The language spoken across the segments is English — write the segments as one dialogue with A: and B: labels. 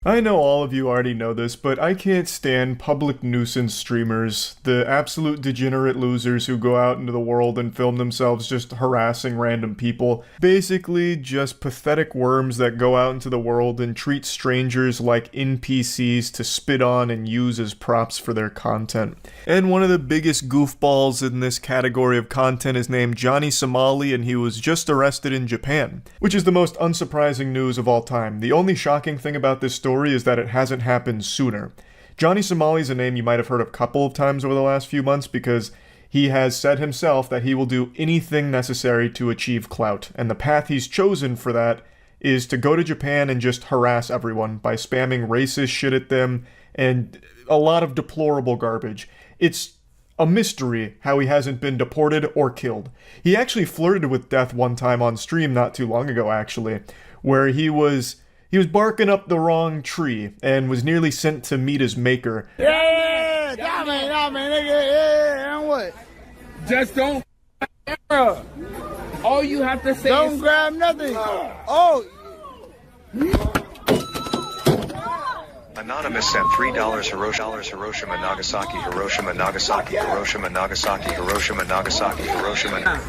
A: I know all of you already know this, but I can't stand public nuisance streamers, the absolute degenerate losers who go out into the world and film themselves just harassing random people. Basically, just pathetic worms that go out into the world and treat strangers like NPCs to spit on and use as props for their content. And one of the biggest goofballs in this category of content is named Johnny Somali, and he was just arrested in Japan, which is the most unsurprising news of all time. The only shocking thing about this story is that it hasn't happened sooner. Johnny Somali is a name you might have heard a couple of times over the last few months because he has said himself that he will do anything necessary to achieve clout, and the path he's chosen for that is to go to Japan and just harass everyone by spamming racist shit at them and a lot of deplorable garbage. It's a mystery how he hasn't been deported or killed. He actually flirted with death one time on stream not too long ago, actually, where he was barking up the wrong tree and was nearly sent to meet his maker.
B: Yeah, nigga, yeah, and what?
C: Just don't error. All you have to say
B: Don't
C: is
B: grab nothing. Oh.
D: Anonymous sent $3 Hiroshima, Nagasaki, Hiroshima, Nagasaki, Hiroshima, Nagasaki, Hiroshima, Nagasaki, Hiroshima.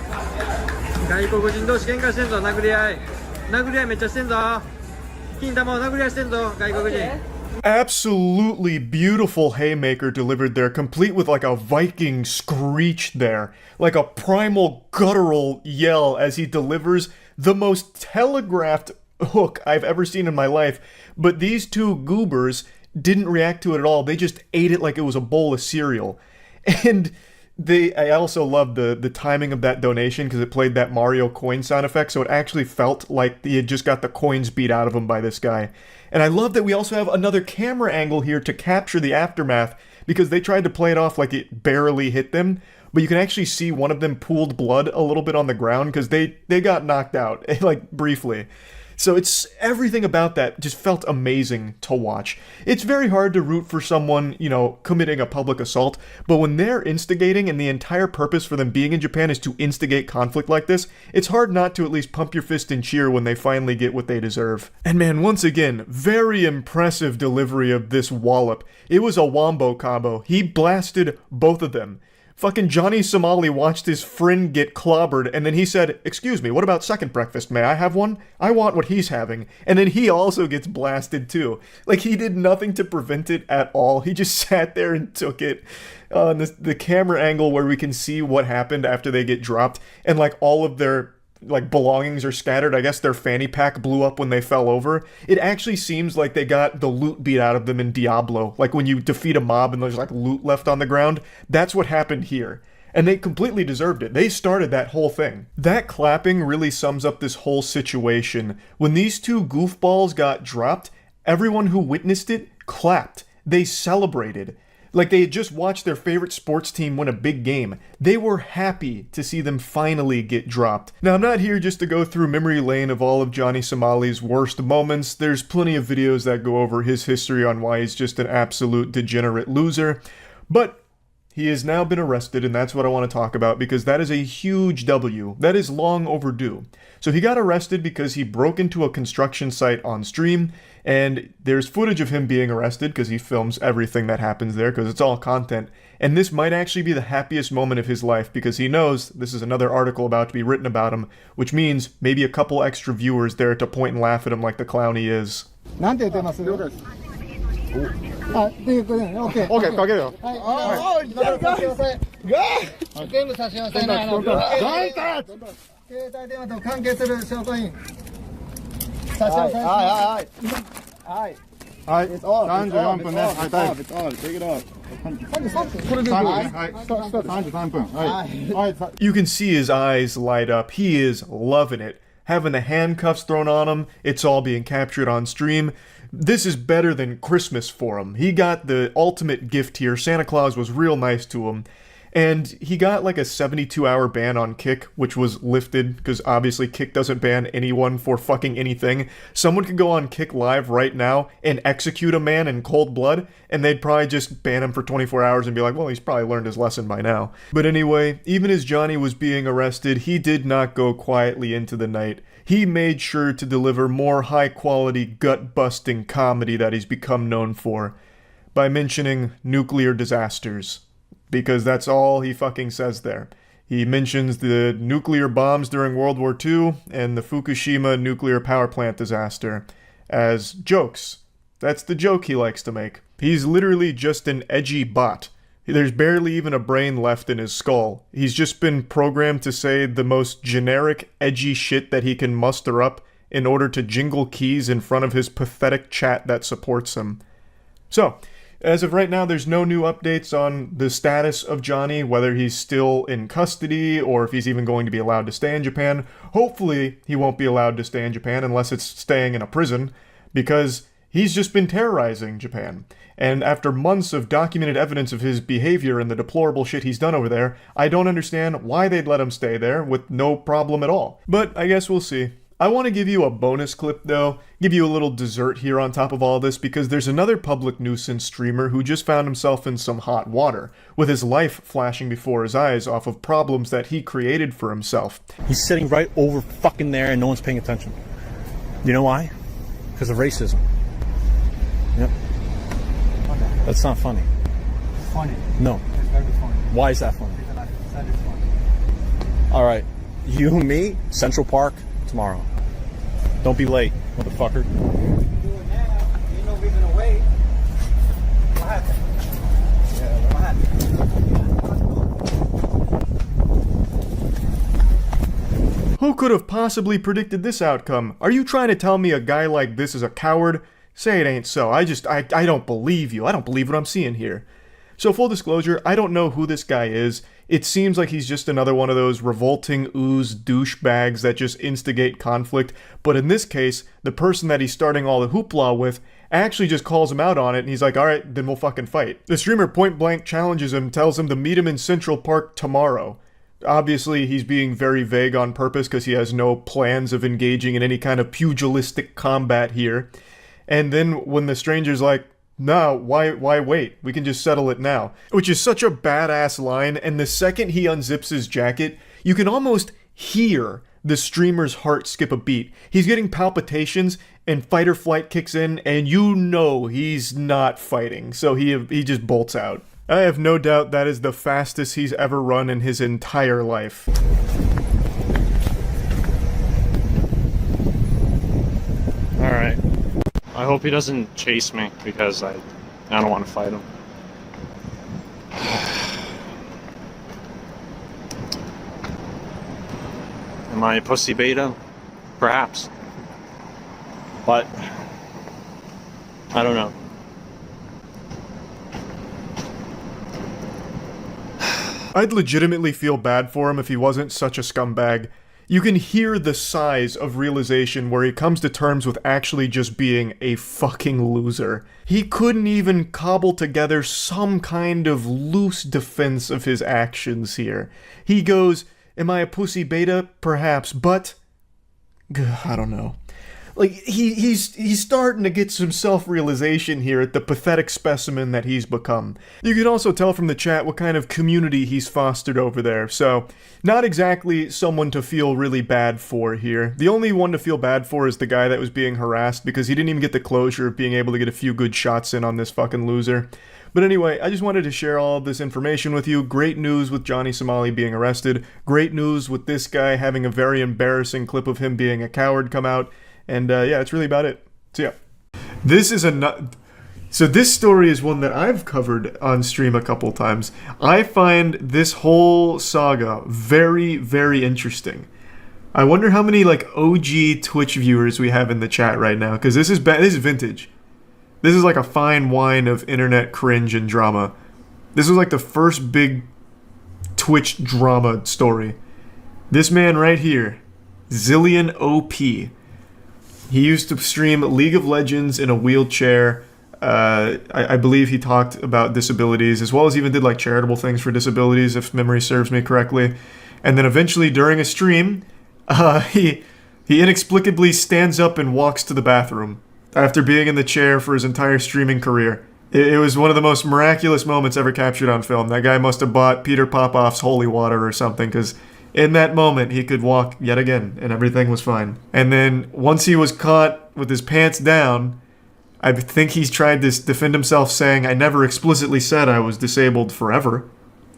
E: 外国人同士喧嘩してんぞ、殴り合いめっちゃしてんぞ、金玉を殴り合いしてんぞ、外国人。
A: Absolutely beautiful haymaker delivered there, complete with like a Viking screech there, like a primal guttural yell as he delivers the most telegraphed hook I've ever seen in my life. But these two goobers didn't react to it at all. They just ate it like it was a bowl of cereal. And I also loved the timing of that donation because it played that Mario coin sound effect, so it actually felt like he had just got the coins beat out of him by this guy. And I love that we also have another camera angle here to capture the aftermath because they tried to play it off like it barely hit them, but you can actually see one of them pooled blood a little bit on the ground because they got knocked out, like briefly. So it's everything about that just felt amazing to watch. It's very hard to root for someone, committing a public assault, but when they're instigating and the entire purpose for them being in Japan is to instigate conflict like this, it's hard not to at least pump your fist and cheer when they finally get what they deserve. And man, once again, very impressive delivery of this wallop. It was a wombo combo. He blasted both of them. Fucking Johnny Somali watched his friend get clobbered, and then he said, "Excuse me, what about second breakfast? May I have one? I want what he's having." And then he also gets blasted too. Like, he did nothing to prevent it at all. He just sat there and took it. On the camera angle where we can see what happened after they get dropped, and like all of their belongings are scattered. I guess their fanny pack blew up when they fell over. It actually seems like they got the loot beat out of them in Diablo. Like when you defeat a mob and there's like loot left on the ground. That's what happened here. And they completely deserved it. They started that whole thing. That clapping really sums up this whole situation. When these two goofballs got dropped, everyone who witnessed it clapped. They celebrated. Like they had just watched their favorite sports team win a big game. They were happy to see them finally get dropped. Now, I'm not here just to go through memory lane of all of Johnny Somali's worst moments. There's plenty of videos that go over his history on why he's just an absolute degenerate loser. But he has now been arrested, and that's what I want to talk about because that is a huge W. That is long overdue. So he got arrested because he broke into a construction site on stream, and there's footage of him being arrested because he films everything that happens there because it's all content. And this might actually be the happiest moment of his life because he knows this is another article about to be written about him, which means maybe a couple extra viewers there to point and laugh at him like the clown he is.
B: なんて言ってます？あ、で、OK。OK、かけるよ。はい。おい、全部差し押さえ。全部差し押さえないの。携帯電話と関係する証拠品。差し押さえ。はい。はい。34分ね。はい、タイム。33分。これではい。33分。はい。
A: You can see his eyes light up. He is loving it. Having the handcuffs thrown on him, it's all being captured on stream. This is better than Christmas for him. He got the ultimate gift here. Santa Claus was real nice to him. And he got like a 72-hour ban on Kick, which was lifted because obviously Kick doesn't ban anyone for fucking anything. Someone could go on Kick Live right now and execute a man in cold blood, and they'd probably just ban him for 24 hours and be like, well, he's probably learned his lesson by now. But anyway, even as Johnny was being arrested, he did not go quietly into the night. He made sure to deliver more high-quality, gut-busting comedy that he's become known for by mentioning nuclear disasters. Because that's all he fucking says there. He mentions the nuclear bombs during World War II and the Fukushima nuclear power plant disaster as jokes. That's the joke he likes to make. He's literally just an edgy bot. There's barely even a brain left in his skull. He's just been programmed to say the most generic, edgy shit that he can muster up in order to jingle keys in front of his pathetic chat that supports him. So, as of right now, there's no new updates on the status of Johnny, whether he's still in custody or if he's even going to be allowed to stay in Japan. Hopefully, he won't be allowed to stay in Japan unless it's staying in a prison, because he's just been terrorizing Japan. And after months of documented evidence of his behavior and the deplorable shit he's done over there, I don't understand why they'd let him stay there with no problem at all. But I guess we'll see. I want to give you a bonus clip though, give you a little dessert here on top of all this, because there's another public nuisance streamer who just found himself in some hot water, with his life flashing before his eyes off of problems that he created for himself.
F: He's sitting right over fucking there and no one's paying attention. You know why? Because of racism. Yep. Okay. That's not funny.
B: Funny.
F: No.
B: It's very funny.
F: Why is that funny?
B: That is funny.
F: Alright. You and me, Central Park, tomorrow. Don't be late, motherfucker.
B: Do it now. Ain't no reason to wait. What happened? Yeah, what happened?
A: Who could have possibly predicted this outcome? Are you trying to tell me a guy like this is a coward? Say it ain't so. I don't believe you. I don't believe what I'm seeing here. So full disclosure, I don't know who this guy is. It seems like he's just another one of those revolting ooze douchebags that just instigate conflict. But in this case, the person that he's starting all the hoopla with actually just calls him out on it, and he's like, alright, then we'll fucking fight. The streamer point blank challenges him, tells him to meet him in Central Park tomorrow. Obviously, he's being very vague on purpose because he has no plans of engaging in any kind of pugilistic combat here. And then when the stranger's like, no, why wait? We can just settle it now. Which is such a badass line, and the second he unzips his jacket, you can almost hear the streamer's heart skip a beat. He's getting palpitations, and fight or flight kicks in, and you know he's not fighting, so he just bolts out. I have no doubt that is the fastest he's ever run in his entire life.
G: Alright. I hope he doesn't chase me, because I don't want to fight him. Am I a pussy beta? Perhaps. But I don't know.
A: I'd legitimately feel bad for him if he wasn't such a scumbag. You can hear the size of realization where he comes to terms with actually just being a fucking loser. He couldn't even cobble together some kind of loose defense of his actions here. He goes, am I a pussy beta? Perhaps, but I don't know. Like, he's starting to get some self-realization here at the pathetic specimen that he's become. You can also tell from the chat what kind of community he's fostered over there, so not exactly someone to feel really bad for here. The only one to feel bad for is the guy that was being harassed, because he didn't even get the closure of being able to get a few good shots in on this fucking loser. But anyway, I just wanted to share all of this information with you. Great news with Johnny Somali being arrested. Great news with this guy having a very embarrassing clip of him being a coward come out. And yeah, that's really about it. So yeah. So this story is one that I've covered on stream a couple times. I find this whole saga very, very interesting. I wonder how many like OG Twitch viewers we have in the chat right now, because this is vintage. This is like a fine wine of internet cringe and drama. This was like the first big Twitch drama story. This man right here, Zillion OP. He used to stream League of Legends in a wheelchair. I believe he talked about disabilities, as well as even did like charitable things for disabilities, if memory serves me correctly. And then eventually, during a stream, he inexplicably stands up and walks to the bathroom after being in the chair for his entire streaming career. It was one of the most miraculous moments ever captured on film. That guy must have bought Peter Popoff's holy water or something, because in that moment he could walk yet again, and everything was fine. And then once he was caught with his pants down, I think he's tried to defend himself, saying, "I never explicitly said I was disabled forever."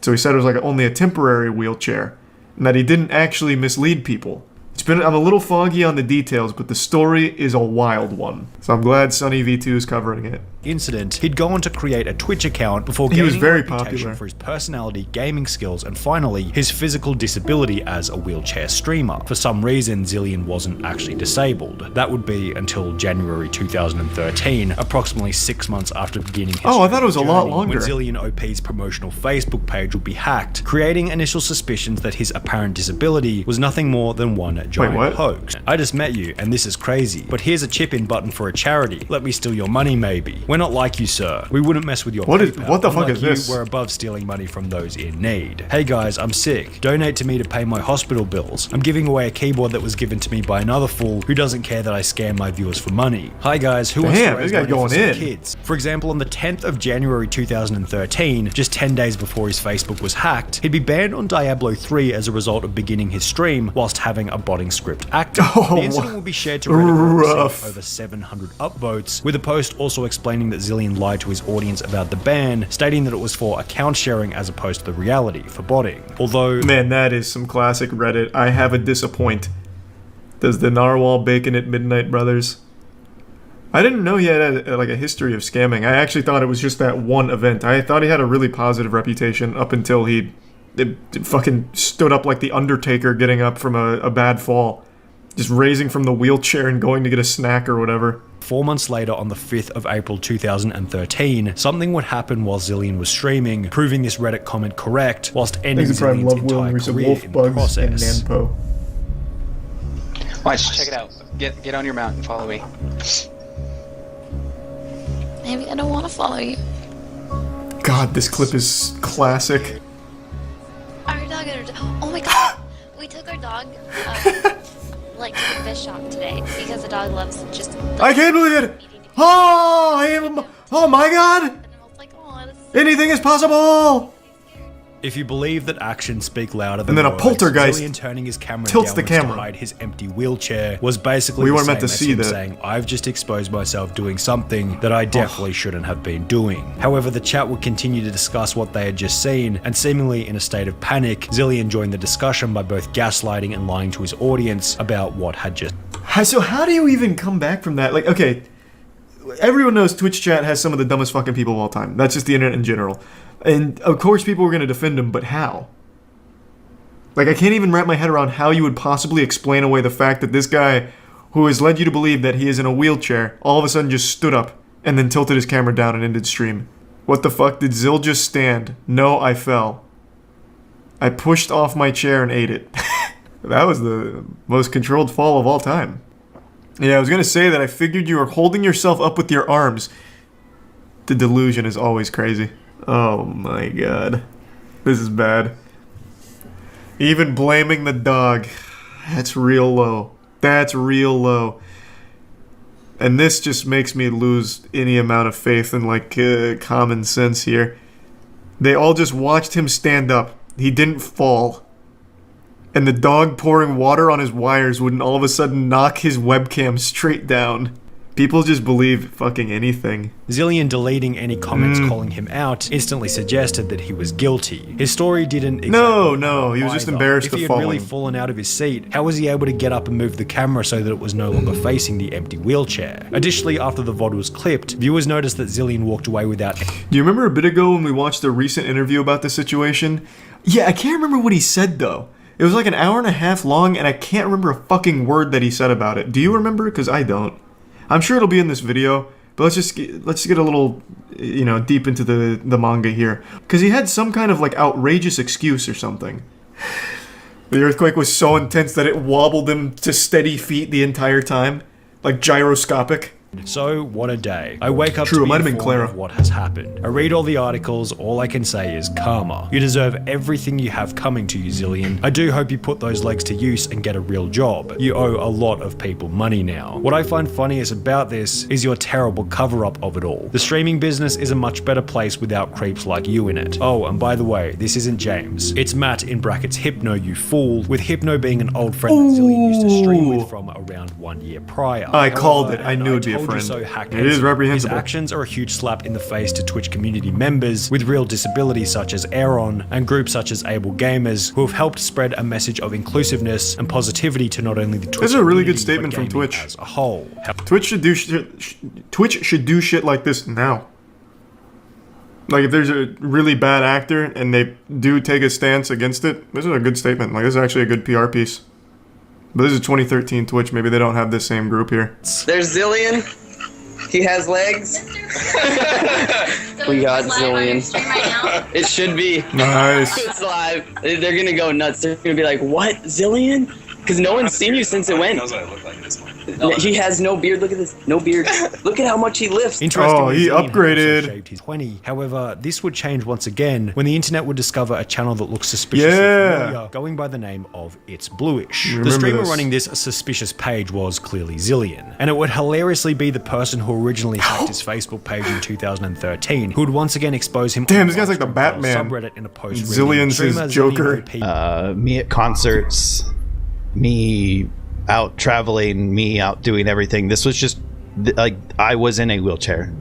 A: So he said it was like only a temporary wheelchair, and that he didn't actually mislead people. I'm a little foggy on the details, but the story is a wild one. So I'm glad Sunny V2 is covering it.
H: Incident, he'd go on to create a Twitch account before
A: He was
H: gaining
A: very
H: a reputation
A: popular
H: for his personality, gaming skills, and finally, his physical disability as a wheelchair streamer. For some reason, Zillion wasn't actually disabled. That would be until January 2013, approximately 6 months after beginning his
A: I thought it was a lot longer.
H: when Zillion OP's promotional Facebook page would be hacked, creating initial suspicions that his apparent disability was nothing more than one giant hoax. I just met you, and this is crazy, but here's a chip-in button for a charity. Let me steal your money, maybe. We're not like you, sir. We wouldn't mess with your PayPal.
A: What the fuck
H: Unlike
A: is this?
H: We're above stealing money from those in need. Hey guys, I'm sick. Donate to me to pay my hospital bills. I'm giving away a keyboard that was given to me by another fool who doesn't care that I scam my viewers for money. Hi guys, who wants to raise money for some kids? For example, on the 10th of January 2013, just 10 days before his Facebook was hacked, he'd be banned on Diablo 3 as a result of beginning his stream whilst having a botting script active. The incident will be shared to Reddit with over 700 upvotes, with a post also explaining that Zillion lied to his audience about the ban, stating that it was for account sharing as opposed to the reality for botting. Although...
A: Man, that is some classic Reddit. I have a disappoint. Does the Narwhal Bacon at Midnight Brothers? I didn't know he had like a history of scamming. I actually thought it was just that one event. I thought he had a really positive reputation up until he fucking stood up like the Undertaker getting up from a bad fall. Just raising from the wheelchair and going to get a snack or whatever.
H: 4 months later, on the 5th of April 2013, something would happen while Zillion was streaming, proving this Reddit comment correct, whilst ending Zillion's entire career in the process.
I: Watch, check it out. Get on your mount and follow me.
J: Maybe I don't want to follow you.
A: God, this clip is classic.
J: Our dog, oh my god, we took our dog, like, to the fish shop today, because the dog loves just...
A: I can't believe it! Oh my god!
J: And I was like, oh, this is...
A: Anything is possible!
H: If you believe that actions speak louder than
A: and then a
H: words,
A: poltergeist
H: Zillion turning his camera
A: tilts the
H: downwards
A: camera
H: to hide his empty wheelchair was basically
A: we
H: the
A: weren't
H: same
A: meant to
H: as
A: see
H: him
A: that.
H: saying, I've just exposed myself doing something that I definitely shouldn't have been doing. However, the chat would continue to discuss what they had just seen, and seemingly in a state of panic, Zillion joined the discussion by both gaslighting and lying to his audience about what had just...
A: So how do you even come back from that? Like, okay, everyone knows Twitch chat has some of the dumbest fucking people of all time. That's just the internet in general. And of course people were going to defend him, but how? Like, I can't even wrap my head around how you would possibly explain away the fact that this guy, who has led you to believe that he is in a wheelchair, all of a sudden just stood up and then tilted his camera down and ended stream. What the fuck? Did Zill just stand? No, I fell. I pushed off my chair and ate it. That was the most controlled fall of all time. Yeah, I was gonna say that I figured you were holding yourself up with your arms. The delusion is always crazy. Oh my god. This is bad. Even blaming the dog. That's real low. That's real low. And this just makes me lose any amount of faith in, like, common sense here. They all just watched him stand up. He didn't fall. And the dog pouring water on his wires wouldn't all of a sudden knock his webcam straight down. People just believe fucking anything.
H: Zillion deleting any comments calling him out instantly suggested that he was guilty. His story didn't exactly
A: No, he was just embarrassed
H: If he
A: of
H: had
A: falling.
H: really fallen out of his seat, how was he able to get up and move the camera so that it was no longer facing the empty wheelchair? Additionally, after the VOD was clipped, viewers noticed that Zillion walked away without...
A: Do you remember a bit ago when we watched a recent interview about this situation? Yeah, I can't remember what he said though. It was like an hour and a half long and I can't remember a fucking word that he said about it. Do you remember? Because I don't. I'm sure it'll be in this video, but let's just get a little, you know, deep into the manga here. Because he had some kind of, like, outrageous excuse or something. The earthquake was so intense that it wobbled him to steady feet the entire time. Like, gyroscopic.
H: So, what a day. I wake up
A: True,
H: to
A: it
H: be
A: might have been
H: informed
A: Clara.
H: of what has happened. I read all the articles, all I can say is karma. You deserve everything you have coming to you, Zillion. I do hope you put those legs to use and get a real job. You owe a lot of people money now. What I find funniest about this is your terrible cover-up of it all. The streaming business is a much better place without creeps like you in it. Oh, and by the way, this isn't James. It's Matt in brackets Hypno, you fool, with Hypno being an old friend that Zillion used to stream with from around 1 year prior.
A: I called it. I knew it'd be a
H: told you
A: friend.
H: so, hackers.
A: It is reprehensible.
H: His actions are a huge slap in the face to Twitch community members with real disabilities such as Aaron and groups such as Able Gamers who have helped spread a message of inclusiveness and positivity to not only the Twitch
A: This is a really good
H: community,
A: statement
H: but
A: from
H: gaming
A: Twitch.
H: as a whole.
A: Twitch should do shit like this now. Like if there's a really bad actor and they do take a stance against it, this is a good statement. Like this is actually a good PR piece. But this is 2013 Twitch. Maybe they don't have this same group here.
K: There's Zillion. He has legs. We got Zillion. It should be.
A: Nice.
K: It's live. They're gonna go nuts. They're gonna be like, "What, Zillion?" Because no one's seen you since it went. He has no beard. Look at this. No beard. Look at how much he lifts.
H: Interestingly,
A: Oh, he
H: Zillion
A: upgraded.
H: also shaved his 20. However, this would change once again when the internet would discover a channel that looks suspiciously familiar, going by the name of It's Bluish.
A: Remember
H: The streamer
A: this.
H: running this suspicious page was clearly Zillion, and it would hilariously be the person who originally hacked his Facebook page in 2013, who would once again expose him.
A: Damn, this guy's like the Batman.
H: Subreddit in a post.
A: Zillion's his Joker.
L: Me at concerts, me out traveling, me out doing everything. This was just like I was in a wheelchair.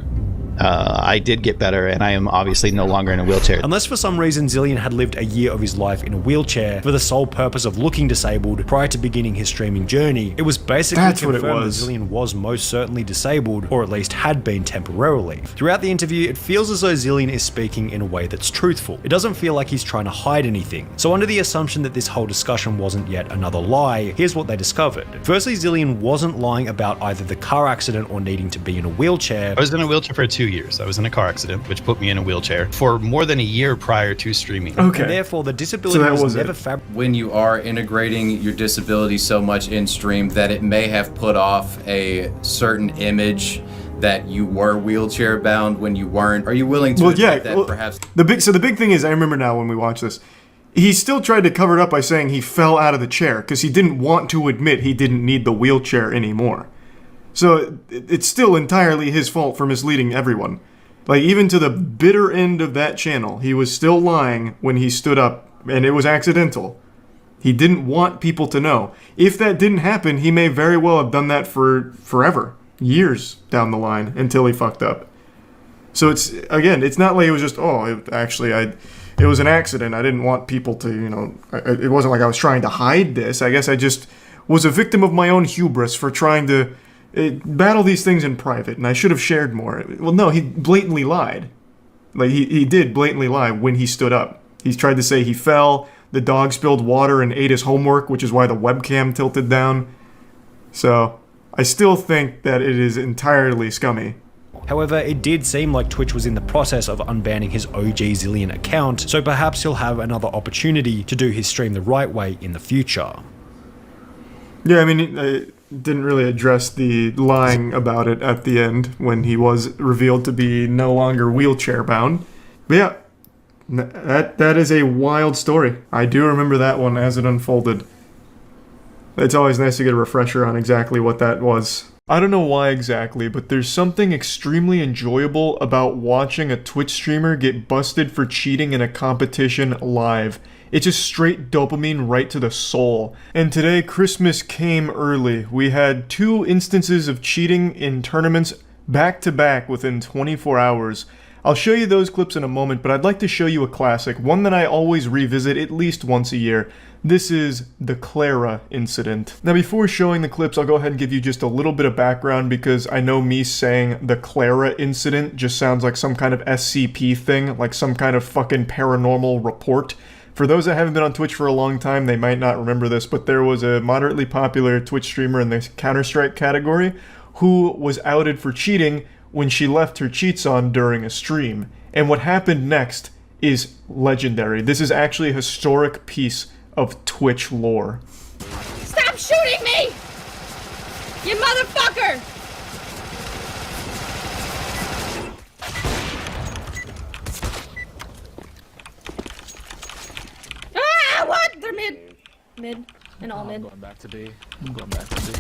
L: I did get better, and I am obviously no longer in a wheelchair.
H: Unless for some reason Zillion had lived a year of his life in a wheelchair for the sole purpose of looking disabled prior to beginning his streaming journey, it was basically
A: That's what it
H: confirmed
A: was.
H: that Zillion was most certainly disabled, or at least had been temporarily. Throughout the interview, it feels as though Zillion is speaking in a way that's truthful. It doesn't feel like he's trying to hide anything. So under the assumption that this whole discussion wasn't yet another lie, here's what they discovered. Firstly, Zillion wasn't lying about either the car accident or needing to be in a wheelchair.
L: I was in a wheelchair for 2 years. I was in a car accident, which put me in a wheelchair for more than a year prior to streaming.
A: Okay.
H: And therefore, the disability
A: So that
H: was
A: was
H: never
A: it.
H: fabricated.
M: When you are integrating your disability so much in stream that it may have put off a certain image that you were wheelchair bound when you weren't. Are you willing to admit that perhaps
A: the big thing is, I remember now when we watched this, he still tried to cover it up by saying he fell out of the chair because he didn't want to admit he didn't need the wheelchair anymore. So it's still entirely his fault for misleading everyone. Like, even to the bitter end of that channel, he was still lying when he stood up, and it was accidental. He didn't want people to know. If that didn't happen, he may very well have done that for forever, years down the line, until he fucked up. So it's, again, it's not like it was just, it was an accident. I didn't want people to, it wasn't like I was trying to hide this. I guess I just was a victim of my own hubris for trying to battle these things in private, and I should have shared more. Well, no, he blatantly lied. Like, he did blatantly lie when he stood up. He tried to say he fell, the dog spilled water and ate his homework, which is why the webcam tilted down. So, I still think that it is entirely scummy.
H: However, it did seem like Twitch was in the process of unbanning his OG Zillion account, so perhaps he'll have another opportunity to do his stream the right way in the future.
A: Yeah, I mean, I didn't really address the lying about it at the end when he was revealed to be no longer wheelchair bound. But yeah, that is a wild story. I do remember that one as it unfolded. It's always nice to get a refresher on exactly what that was. I don't know why exactly, but there's something extremely enjoyable about watching a Twitch streamer get busted for cheating in a competition live. It's just straight dopamine right to the soul. And today, Christmas came early. We had 2 instances of cheating in tournaments back to back within 24 hours. I'll show you those clips in a moment, but I'd like to show you a classic, one that I always revisit at least once a year. This is the Clara incident. Now, before showing the clips, I'll go ahead and give you just a little bit of background because I know me saying the Clara incident just sounds like some kind of SCP thing, like some kind of fucking paranormal report. For those that haven't been on Twitch for a long time, they might not remember this, but there was a moderately popular Twitch streamer in the Counter-Strike category who was outed for cheating when she left her cheats on during a stream. And what happened next is legendary. This is actually a historic piece of Twitch lore.
N: Stop shooting me! You motherfucker! Mid and all mid.
F: Going back to B. I'm going back to B.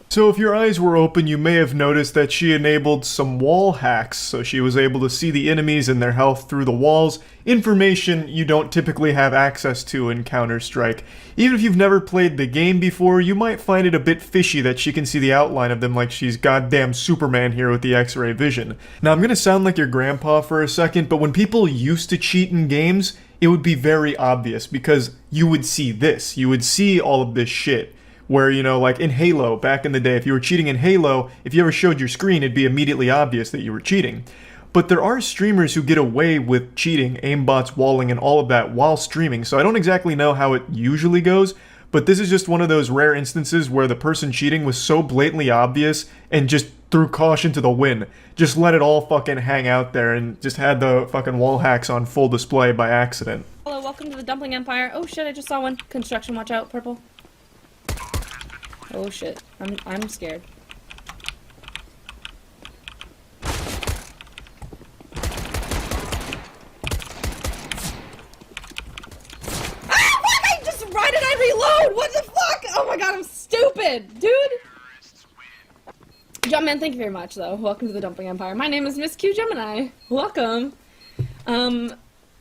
A: So if your eyes were open, you may have noticed that she enabled some wall hacks, so she was able to see the enemies and their health through the walls, information you don't typically have access to in Counter-Strike. Even if you've never played the game before, you might find it a bit fishy that she can see the outline of them like she's goddamn Superman here with the X-ray vision. Now I'm gonna sound like your grandpa for a second, but when people used to cheat in games, it would be very obvious because you would see this. You would see all of this shit. Where, you know, like in Halo, back in the day, if you were cheating in Halo, if you ever showed your screen, it'd be immediately obvious that you were cheating. But there are streamers who get away with cheating, aimbots, walling, and all of that while streaming, so I don't exactly know how it usually goes, but this is just one of those rare instances where the person cheating was so blatantly obvious and just threw caution to the wind. Just let it all fucking hang out there and just had the fucking wall hacks on full display by accident.
N: Hello, welcome to the Dumpling Empire. Oh shit, I just saw one. Construction, watch out, purple. Oh shit, I'm scared. Why did I reload? What the fuck? Oh my god, I'm stupid, dude. Jumpman, thank you very much, though. Welcome to the Dumpling Empire. My name is Miss Q Gemini. Welcome.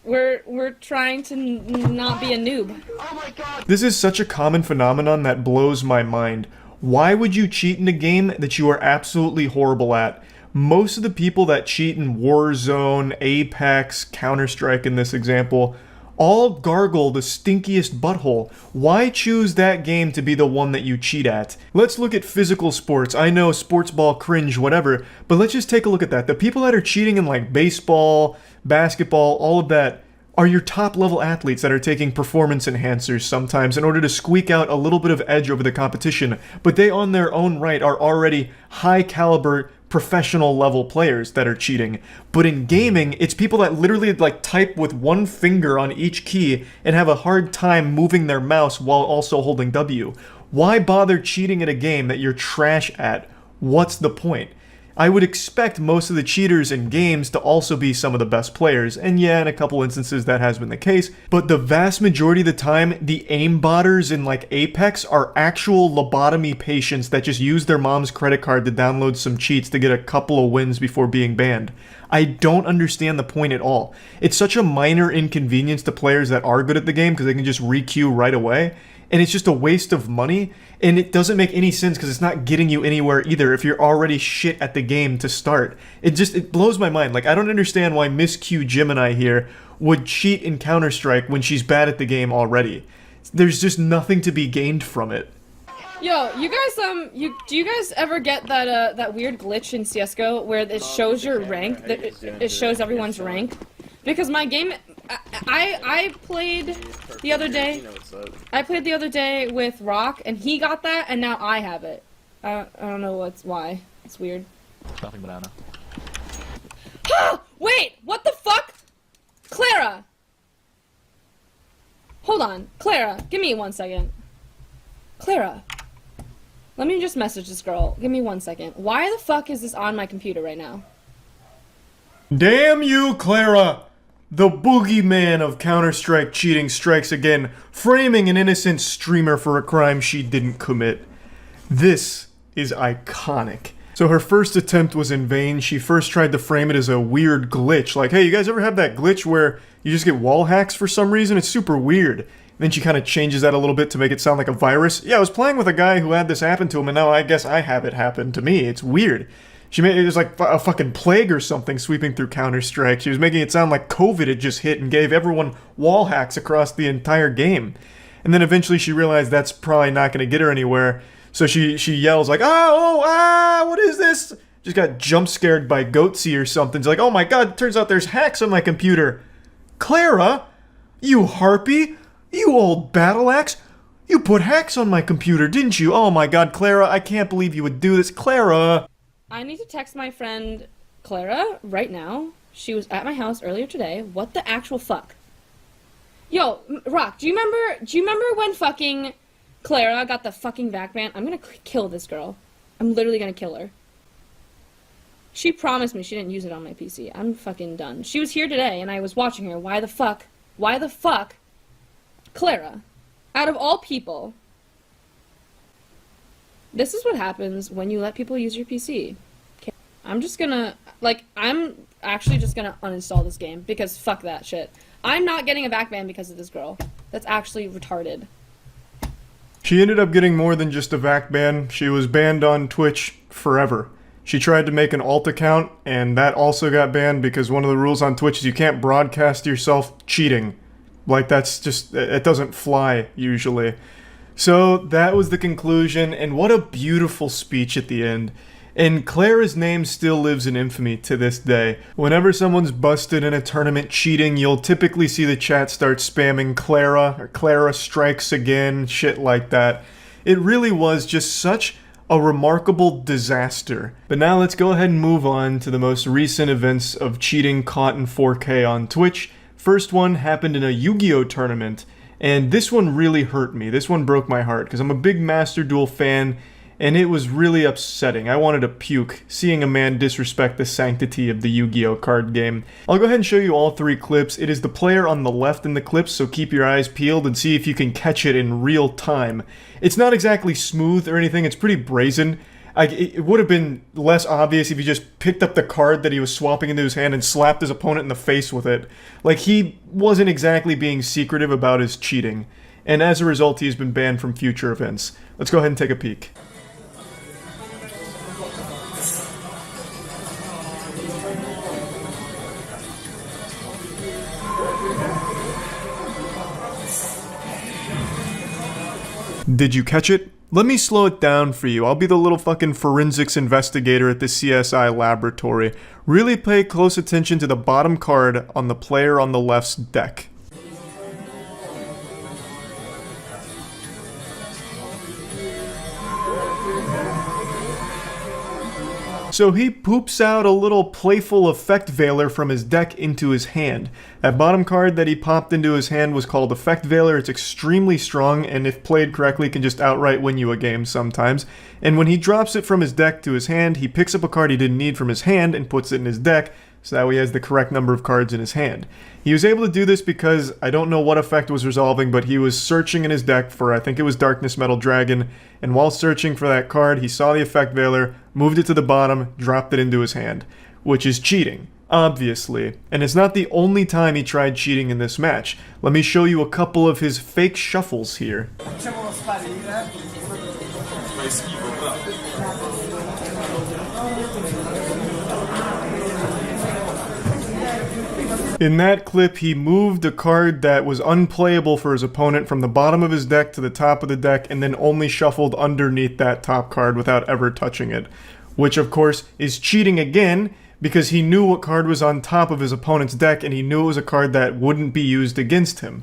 N: We're trying to not be a noob.
B: Oh my god.
A: This is such a common phenomenon that blows my mind. Why would you cheat in a game that you are absolutely horrible at? Most of the people that cheat in Warzone, Apex, Counter-Strike in this example, all gargle the stinkiest butthole. Why choose that game to be the one that you cheat at? Let's look at physical sports. I know sports ball cringe, whatever, but let's just take a look at that. The people that are cheating in like baseball, basketball, all of that, are your top level athletes that are taking performance enhancers sometimes in order to squeak out a little bit of edge over the competition, but they on their own right are already high caliber professional level players that are cheating. But in gaming, it's people that literally like type with one finger on each key and have a hard time moving their mouse while also holding W. Why bother cheating at a game that you're trash at? What's the point? I would expect most of the cheaters in games to also be some of the best players, and yeah, in a couple instances that has been the case, but the vast majority of the time, the aimbotters in like Apex are actual lobotomy patients that just use their mom's credit card to download some cheats to get a couple of wins before being banned. I don't understand the point at all. It's such a minor inconvenience to players that are good at the game because they can just re-queue right away, and it's just a waste of money, and it doesn't make any sense because it's not getting you anywhere either if you're already shit at the game to start. It blows my mind. Like, I don't understand why Miss Q Gemini here would cheat in Counter-Strike when she's bad at the game already. There's just nothing to be gained from it.
N: Yo, you guys, do you guys ever get that, that weird glitch in CSGO where it shows your rank, that it shows everyone's rank? Because my game, I played the other day with Rock, and he got that, and now I have it. I don't know why. It's weird.
F: Nothing banana.
N: Wait, what the fuck? Clara! Hold on, Clara, give me 1 second. Clara. Let me just message this girl. Give me 1 second. Why the fuck is this on my computer right now?
A: Damn you, Clara! The boogeyman of Counter-Strike cheating strikes again, framing an innocent streamer for a crime she didn't commit. This is iconic. So her first attempt was in vain. She first tried to frame it as a weird glitch. Like, hey, you guys ever have that glitch where you just get wall hacks for some reason? It's super weird. And then she kind of changes that a little bit to make it sound like a virus. Yeah, I was playing with a guy who had this happen to him, and now I guess I have it happen to me. It's weird. She made it was like a fucking plague or something sweeping through Counter-Strike. She was making it sound like COVID had just hit and gave everyone wall hacks across the entire game. And then eventually she realized that's probably not going to get her anywhere. So she yells like, what is this? Just got jump scared by Goatsy or something. She's like, oh my god, turns out there's hacks on my computer. Clara? You harpy? You old battle axe? You put hacks on my computer, didn't you? Oh my god, Clara, I can't believe you would do this. Clara!
N: I need to text my friend Clara right now. She was at my house earlier today. What the actual fuck? Yo, Rock, do you remember when fucking Clara got the fucking back ban? I'm gonna kill this girl. I'm literally gonna kill her. She promised me she didn't use it on my PC. I'm fucking done. She was here today and I was watching her. Why the fuck Clara, out of all people, this is what happens when you let people use your PC. Okay. I'm just gonna, like, I'm actually just gonna uninstall this game because fuck that shit. I'm not getting a back ban because of this girl. That's actually retarded.
A: She ended up getting more than just a VAC ban. She was banned on Twitch forever. She tried to make an alt account, and that also got banned because one of the rules on Twitch is you can't broadcast yourself cheating. Like, that's just, it doesn't fly, usually. So, that was the conclusion, and what a beautiful speech at the end. And Clara's name still lives in infamy to this day. Whenever someone's busted in a tournament cheating, you'll typically see the chat start spamming Clara, or Clara strikes again, shit like that. It really was just such a remarkable disaster. But now let's go ahead and move on to the most recent events of cheating caught in 4K on Twitch. First one happened in a Yu-Gi-Oh! Tournament, and this one really hurt me. This one broke my heart, because I'm a big Master Duel fan, and it was really upsetting. I wanted to puke, seeing a man disrespect the sanctity of the Yu-Gi-Oh! Card game. I'll go ahead and show you all three clips. It is the player on the left in the clips, so keep your eyes peeled and see if you can catch it in real time. It's not exactly smooth or anything, it's pretty brazen. It would have been less obvious if he just picked up the card that he was swapping into his hand and slapped his opponent in the face with it. Like, he wasn't exactly being secretive about his cheating. And as a result, he's been banned from future events. Let's go ahead and take a peek. Did you catch it? Let me slow it down for you. I'll be the little fucking forensics investigator at the CSI laboratory. Really pay close attention to the bottom card on the player on the left's deck. So he poops out a little playful effect veiler from his deck into his hand. That bottom card that he popped into his hand was called Effect Veiler. It's extremely strong, and if played correctly can just outright win you a game sometimes. And when he drops it from his deck to his hand, he picks up a card he didn't need from his hand and puts it in his deck, so that way he has the correct number of cards in his hand. He was able to do this because I don't know what effect was resolving, but he was searching in his deck for, I think it was Darkness Metal Dragon, and while searching for that card, he saw the Effect Veiler, moved it to the bottom, dropped it into his hand, which is cheating, obviously. And it's not the only time he tried cheating in this match. Let me show you a couple of his fake shuffles here. In that clip, he moved a card that was unplayable for his opponent from the bottom of his deck to the top of the deck, and then only shuffled underneath that top card without ever touching it. Which, of course, is cheating again, because he knew what card was on top of his opponent's deck, and he knew it was a card that wouldn't be used against him.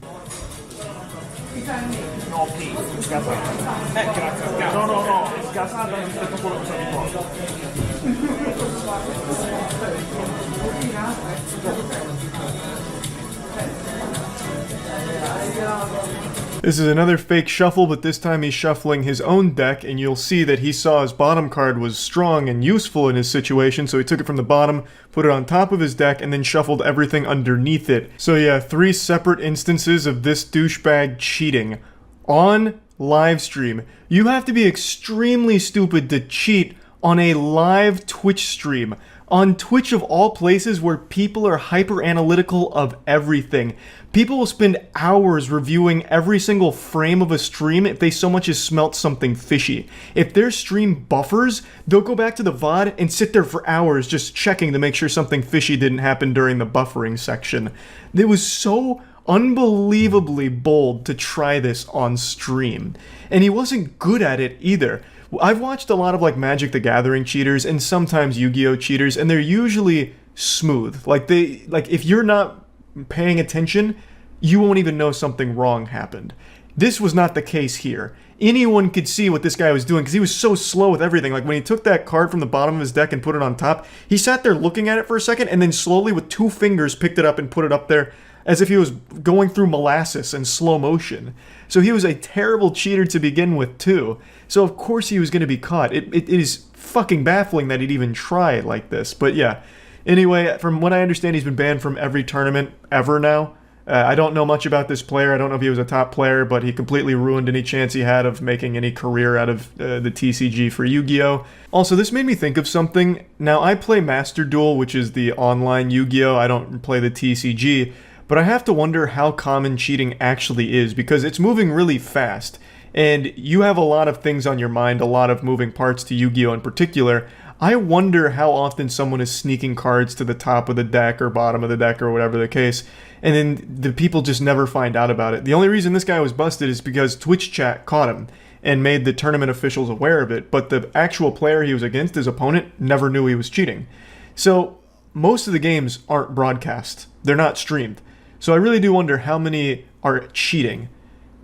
A: This is another fake shuffle, but this time he's shuffling his own deck, and you'll see that he saw his bottom card was strong and useful in his situation, so he took it from the bottom, put it on top of his deck, and then shuffled everything underneath it. So yeah, 3 separate instances of this douchebag cheating on live stream. You have to be extremely stupid to cheat on a live Twitch stream. On Twitch of all places where people are hyper analytical of everything. People will spend hours reviewing every single frame of a stream if they so much as smelt something fishy. If their stream buffers, they'll go back to the VOD and sit there for hours just checking to make sure something fishy didn't happen during the buffering section. It was so unbelievably bold to try this on stream. And he wasn't good at it either. I've watched a lot of like Magic the Gathering cheaters and sometimes Yu-Gi-Oh cheaters, and they're usually smooth. Like if you're not paying attention, you won't even know something wrong happened. This was not the case here. Anyone could see what this guy was doing because he was so slow with everything. Like when he took that card from the bottom of his deck and put it on top, he sat there looking at it for a second and then slowly with 2 fingers picked it up and put it up there as if he was going through molasses in slow motion. So he was a terrible cheater to begin with too. So of course he was going to be caught. It is fucking baffling that he'd even try it like this. But yeah. Anyway, from what I understand, he's been banned from every tournament ever now. I don't know much about this player. I don't know if he was a top player, but he completely ruined any chance he had of making any career out of the TCG for Yu-Gi-Oh! Also, this made me think of something. Now, I play Master Duel, which is the online Yu-Gi-Oh! I don't play the TCG, but I have to wonder how common cheating actually is, because it's moving really fast, and you have a lot of things on your mind, a lot of moving parts to Yu-Gi-Oh! In particular. I wonder how often someone is sneaking cards to the top of the deck or bottom of the deck or whatever the case, and then the people just never find out about it. The only reason this guy was busted is because Twitch chat caught him and made the tournament officials aware of it, but the actual player he was against, his opponent, never knew he was cheating. So most of the games aren't broadcast. They're not streamed. So I really do wonder how many are cheating.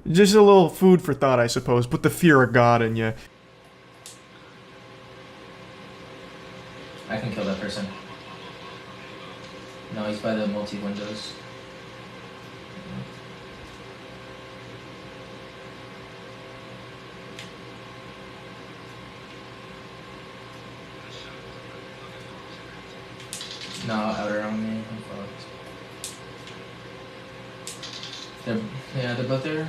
A: Just a little food for thought, I suppose. Put the fear of God in you.
O: I can kill that person. No, he's by the multi-windows. No, outer on me. I'm fucked. They're both there.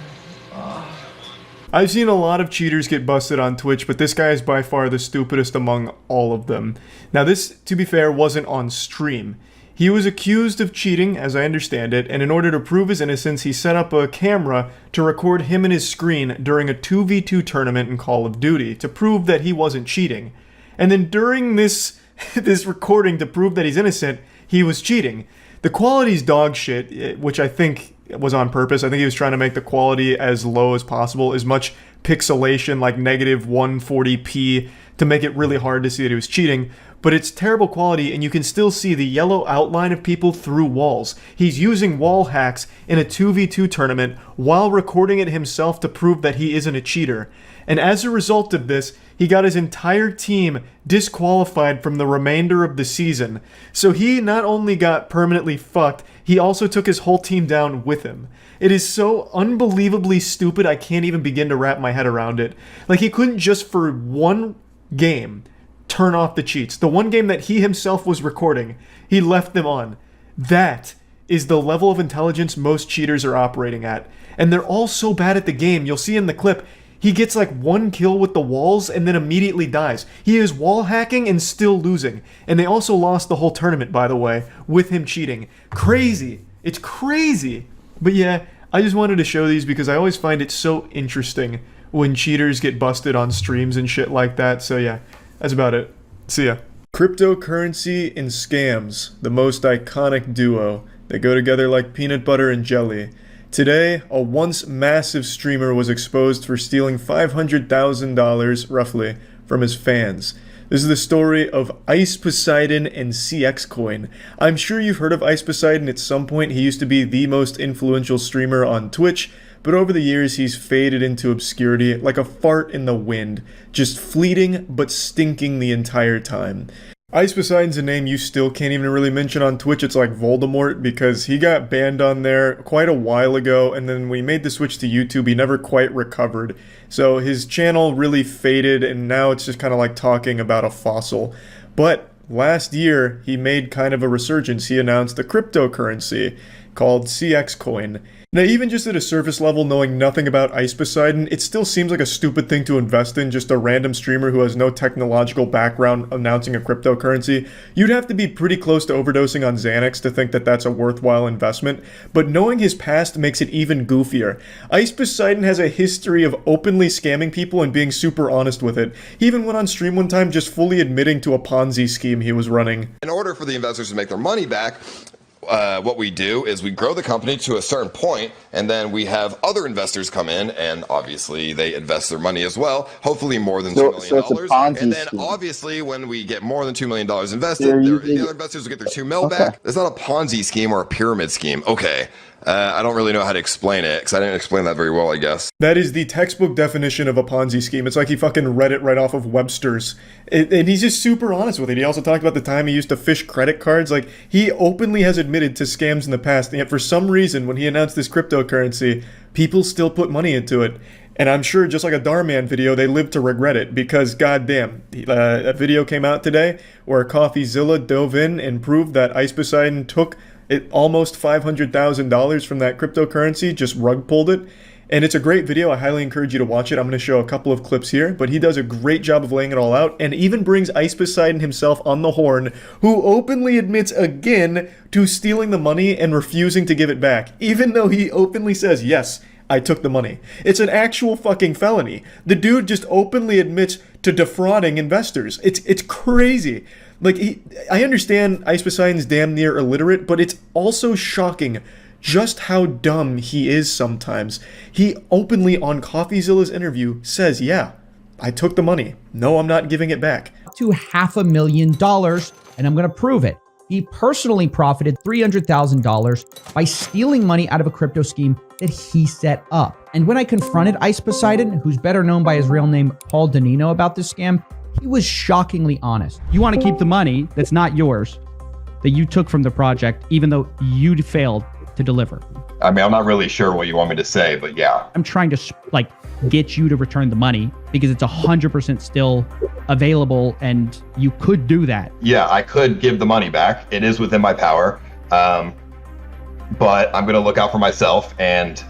A: I've seen a lot of cheaters get busted on Twitch, but this guy is by far the stupidest among all of them. Now this, to be fair, wasn't on stream. He was accused of cheating, as I understand it, and in order to prove his innocence, he set up a camera to record him and his screen during a 2v2 tournament in Call of Duty to prove that he wasn't cheating. And then during this recording to prove that he's innocent, he was cheating. The quality's dog shit, which I think was on purpose. I think he was trying to make the quality as low as possible, as much pixelation, like negative 140p, to make it really hard to see that he was cheating. But it's terrible quality, and you can still see the yellow outline of people through walls. He's using wall hacks in a 2v2 tournament while recording it himself to prove that he isn't a cheater. And as a result of this, he got his entire team disqualified from the remainder of the season. So he not only got permanently fucked, he also took his whole team down with him. It is so unbelievably stupid, I can't even begin to wrap my head around it. Like, he couldn't just for one game turn off the cheats. The one game that he himself was recording, he left them on. That is the level of intelligence most cheaters are operating at. And they're all so bad at the game. You'll see in the clip, he gets like one kill with the walls and then immediately dies. He is wall hacking and still losing. And they also lost the whole tournament, by the way, with him cheating. Crazy. It's crazy. But yeah, I just wanted to show these because I always find it so interesting when cheaters get busted on streams and shit like that. So yeah, that's about it. See ya. Cryptocurrency and scams, the most iconic duo. They go together like peanut butter and jelly. Today, a once massive streamer was exposed for stealing $500,000, roughly, from his fans. This is the story of Ice Poseidon and CX Coin. I'm sure you've heard of Ice Poseidon at some point. He used to be the most influential streamer on Twitch, but over the years he's faded into obscurity like a fart in the wind, just fleeting but stinking the entire time. Ice Poseidon's a name you still can't even really mention on Twitch. It's like Voldemort, because he got banned on there quite a while ago, and then when he made the switch to YouTube, he never quite recovered. So his channel really faded, and now it's just kind of like talking about a fossil. But last year, he made kind of a resurgence. He announced a cryptocurrency called CX Coin. Now, even just at a surface level, knowing nothing about Ice Poseidon, it still seems like a stupid thing to invest in, just a random streamer who has no technological background announcing a cryptocurrency. You'd have to be pretty close to overdosing on Xanax to think that that's a worthwhile investment, but knowing his past makes it even goofier. Ice Poseidon has a history of openly scamming people and being super honest with it. He even went on stream one time just fully admitting to a Ponzi scheme he was running.
P: In order for the investors to make their money back, what we do is we grow the company to a certain point, and then we have other investors come in, and obviously they invest their money as well, hopefully more than $2 million. And then obviously when we get more than $2 million invested, the other investors will get their $2 million back. It's not a Ponzi scheme or a pyramid scheme. Okay. I don't really know how to explain it, because I didn't explain that very well, I guess.
A: That is the textbook definition of a Ponzi scheme. It's like he fucking read it right off of Webster's. And he's just super honest with it. He also talked about the time he used to fish credit cards. Like, he openly has admitted to scams in the past, and yet for some reason, when he announced this cryptocurrency, people still put money into it. And I'm sure, just like a Darman video, they live to regret it, because goddamn, a video came out today where CoffeeZilla dove in and proved that Ice Poseidon took Almost $500,000 from that cryptocurrency, just rug pulled it. And it's a great video. I highly encourage you to watch it. I'm going to show a couple of clips here, but he does a great job of laying it all out and even brings Ice Poseidon himself on the horn, who openly admits again to stealing the money and refusing to give it back, even though he openly says, yes, I took the money. It's an actual fucking felony. The dude just openly admits to defrauding investors. It's crazy. Like, I understand Ice Poseidon's damn near illiterate, but it's also shocking just how dumb he is sometimes. He openly on CoffeeZilla's interview says, yeah, I took the money. No, I'm not giving it back.
Q: To $500,000, and I'm going to prove it. He personally profited $300,000 by stealing money out of a crypto scheme that he set up. And when I confronted Ice Poseidon, who's better known by his real name, Paul Danino, about this scam, he was shockingly honest.
R: You want to keep the money that's not yours, that you took from the project, even though you failed to deliver.
P: I mean, I'm not really sure what you want me to say, but yeah.
R: I'm trying to like get you to return the money because it's 100% still available and you could do that.
P: Yeah, I could give the money back. It is within my power. But I'm going to look out for myself and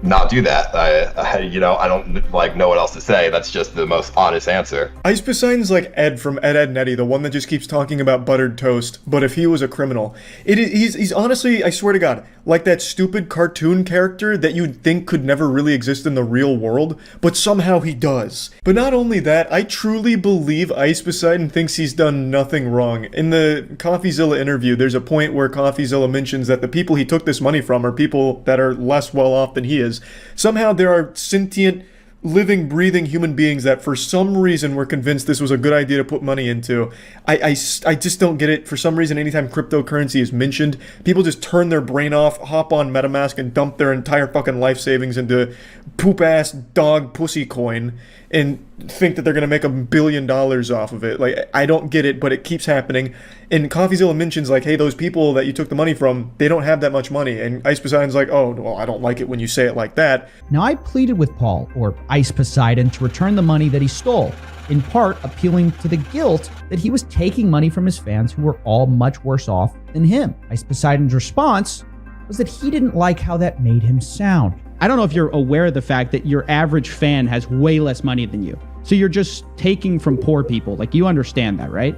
P: not do that. I don't like know what else to say. That's just the most honest answer.
A: Ice Poseidon's like Ed from Ed, Edd n Eddy, the one that just keeps talking about buttered toast, but if he was a criminal. He's honestly, I swear to God, like that stupid cartoon character that you'd think could never really exist in the real world, but somehow he does. But not only that, I truly believe Ice Poseidon thinks he's done nothing wrong. In the CoffeeZilla interview, there's a point where CoffeeZilla mentions that the people he took this money from are people that are less well off than he is. Somehow there are sentient, living, breathing human beings that for some reason were convinced this was a good idea to put money into. I just don't get it. For some reason, anytime cryptocurrency is mentioned, people just turn their brain off, hop on MetaMask, and dump their entire fucking life savings into poop-ass dog pussy coin and think that they're going to make $1 billion off of it. Like, I don't get it, but it keeps happening. And CoffeeZilla mentions, like, hey, those people that you took the money from, they don't have that much money. And Ice Poseidon's like, oh, well, I don't like it when you say it like that.
Q: Now, I pleaded with Paul, or Ice Poseidon, to return the money that he stole, in part appealing to the guilt that he was taking money from his fans who were all much worse off than him. Ice Poseidon's response was that he didn't like how that made him sound.
R: I don't know if you're aware of the fact that your average fan has way less money than you. So you're just taking from poor people. Like, you understand that, right?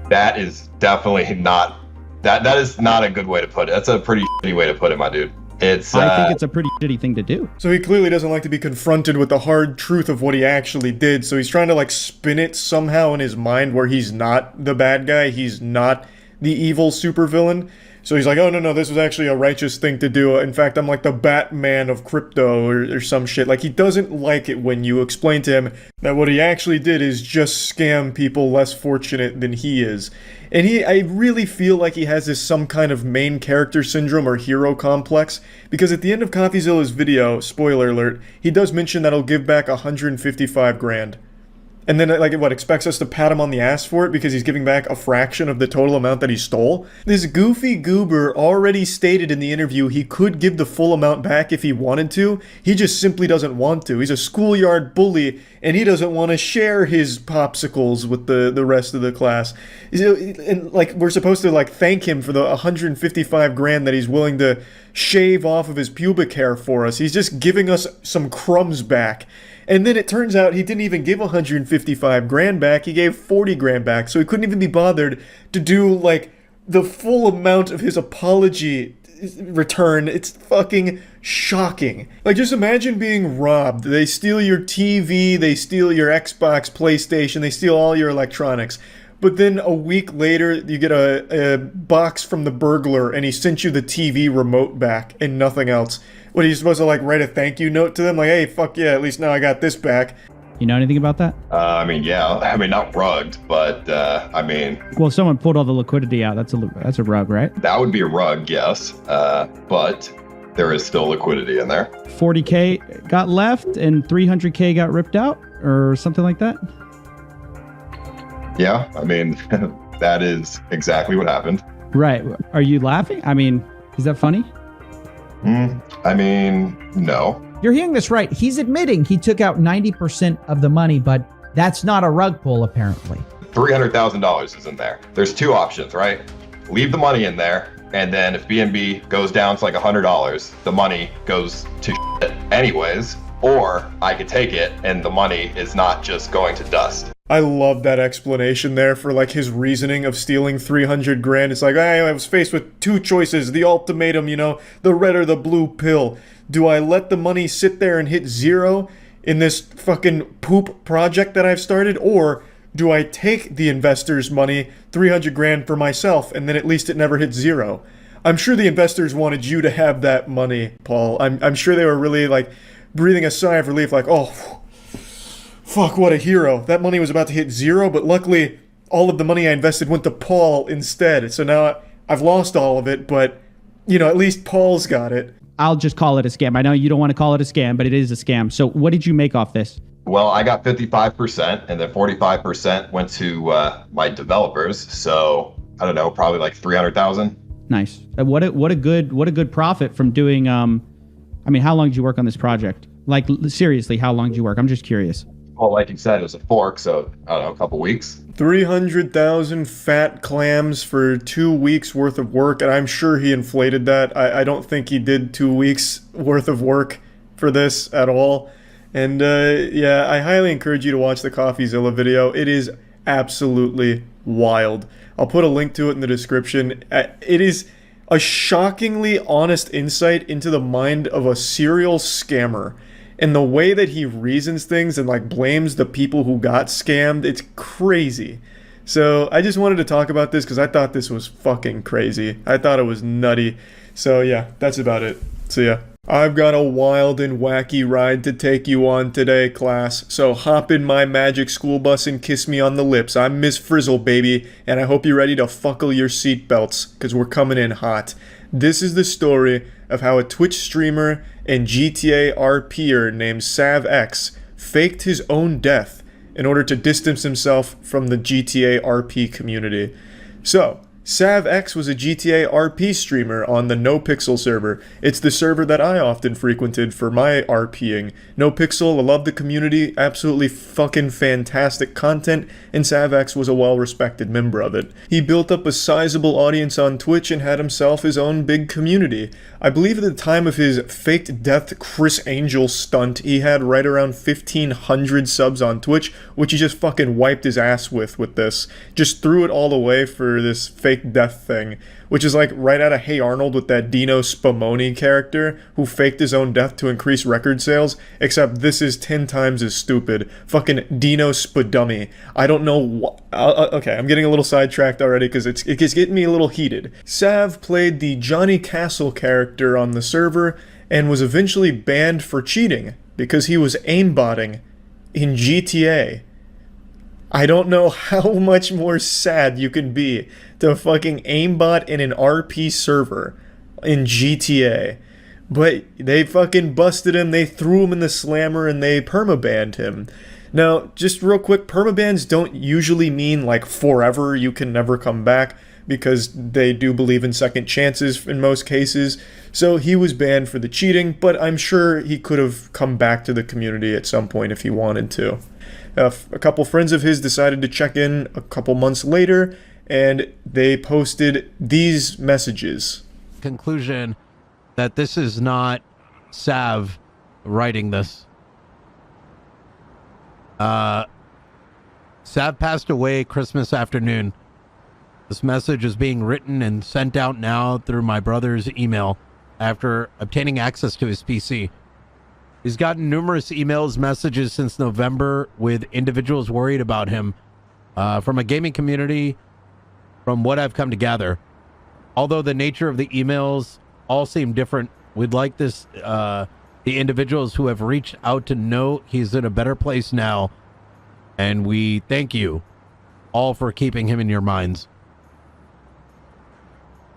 P: That is definitely not, that is not a good way to put it. That's a pretty shitty way to put it, my dude.
R: I think it's a pretty shitty thing to do.
A: So he clearly doesn't like to be confronted with the hard truth of what he actually did. So he's trying to like spin it somehow in his mind where he's not the bad guy. He's not the evil supervillain. So he's like, oh, no, this was actually a righteous thing to do. In fact, I'm like the Batman of crypto or some shit. Like, he doesn't like it when you explain to him that what he actually did is just scam people less fortunate than he is. And I really feel like he has this some kind of main character syndrome or hero complex, because at the end of CoffeeZilla's video, spoiler alert, he does mention that he'll give back $155,000. And then, like, what, expects us to pat him on the ass for it because he's giving back a fraction of the total amount that he stole? This goofy goober already stated in the interview he could give the full amount back if he wanted to. He just simply doesn't want to. He's a schoolyard bully, and he doesn't want to share his popsicles with the rest of the class. And, like, we're supposed to, like, thank him for the $155,000 that he's willing to shave off of his pubic hair for us. He's just giving us some crumbs back. And then it turns out he didn't even give $155,000 back, he gave $40,000 back, so he couldn't even be bothered to do, like, the full amount of his apology return. It's fucking shocking. Like, just imagine being robbed. They steal your TV, they steal your Xbox, PlayStation, they steal all your electronics. But then a week later, you get a box from the burglar, and he sent you the TV remote back and nothing else. What, are you supposed to, like, write a thank you note to them? Like, hey, fuck yeah, at least now I got this back.
R: You know anything about that?
P: I mean, yeah. I mean, not rugged, but, I mean...
R: Well, someone pulled all the liquidity out. That's a rug, right?
P: That would be a rug, yes. But there is still liquidity in there.
R: 40K got left and 300K got ripped out? Or something like that?
P: Yeah, I mean, that is exactly what happened.
R: Right. Are you laughing? I mean, is that funny?
P: I mean, no.
Q: You're hearing this right. He's admitting he took out 90% of the money, but that's not a rug pull, apparently.
P: $300,000 is in there. There's two options, right? leave the money in there, and then if BNB goes down to like $100, the money goes to shit anyways, or I could take it and the money is not just going to dust.
A: I love that explanation there for like his reasoning of stealing 300 grand. It's like, I was faced with two choices, the ultimatum, you know, the red or the blue pill. Do I let the money sit there and hit zero in this fucking poop project that I've started, or do I take the investor's money, 300 grand for myself, and then at least it never hits zero? I'm sure the investors wanted you to have that money, Paul. I'm sure they were really like breathing a sigh of relief, like, oh, fuck, what a hero. That money was about to hit zero, but luckily all of the money I invested went to Paul instead. So now I've lost all of it, but, you know, at least Paul's got it.
R: I'll just call it a scam. I know you don't want to call it a scam, but it is a scam. So what did you make off this?
P: Well, I got 55%, and then 45% went to my developers. So I don't know, probably like 300,000.
R: Nice. What a good profit from doing. I mean, how long did you work on this project? Like, seriously, how long did you work? I'm just curious.
P: Well, like you said, it was a fork, so I don't know, a couple weeks.
A: 300,000 fat clams for 2 weeks worth of work, and I'm sure he inflated that. I don't think he did 2 weeks worth of work for this at all. And yeah, I highly encourage you to watch the CoffeeZilla video. It is absolutely wild. I'll put a link to it in the description. It is a shockingly honest insight into the mind of a serial scammer. And the way that he reasons things and like blames the people who got scammed, it's crazy. So I just wanted to talk about this because I thought this was fucking crazy. I thought it was nutty. So yeah, that's about it. So yeah. I've got a wild and wacky ride to take you on today, class. So hop in my magic school bus and kiss me on the lips. I'm Miss Frizzle, baby, and I hope you're ready to fuckle your seatbelts, because we're coming in hot. This is the story of how a Twitch streamer and GTA RPer named SavX faked his own death in order to distance himself from the GTA RP community. So, SavX was a GTA RP streamer on the NoPixel server. It's the server that I often frequented for my RPing. NoPixel, I love the community, absolutely fucking fantastic content, and SavX was a well-respected member of it. He built up a sizable audience on Twitch and had himself his own big community. I believe at the time of his faked death Chris Angel stunt, he had right around 1,500 subs on Twitch, which he just fucking wiped his ass with this. Just threw it all away for this fake death thing, which is like right out of Hey Arnold with that Dino Spumoni character who faked his own death to increase record sales, except this is 10 times as stupid. Fucking Dino Spudummy. I don't know what. Okay, I'm getting a little sidetracked already because it's getting me a little heated. Sav played the Johnny Castle character on the server and was eventually banned for cheating because he was aimbotting in GTA. I don't know how much more sad you can be to fucking aimbot in an RP server in GTA. But they fucking busted him, they threw him in the slammer, and they permabanned him. Now, just real quick, permabans don't usually mean like forever, you can never come back, because they do believe in second chances in most cases. So he was banned for the cheating, but I'm sure he could have come back to the community at some point if he wanted to. A couple friends of his decided to check in a couple months later, and they posted these messages.
S: Conclusion that this is not Sav writing this. Sav passed away Christmas afternoon. This message is being written and sent out now through my brother's email after obtaining access to his PC. He's gotten numerous emails, messages since November with individuals worried about him from a gaming community, from what I've come to gather. Although the nature of the emails all seem different, we'd like the individuals who have reached out to know he's in a better place now, and we thank you all for keeping him in your minds.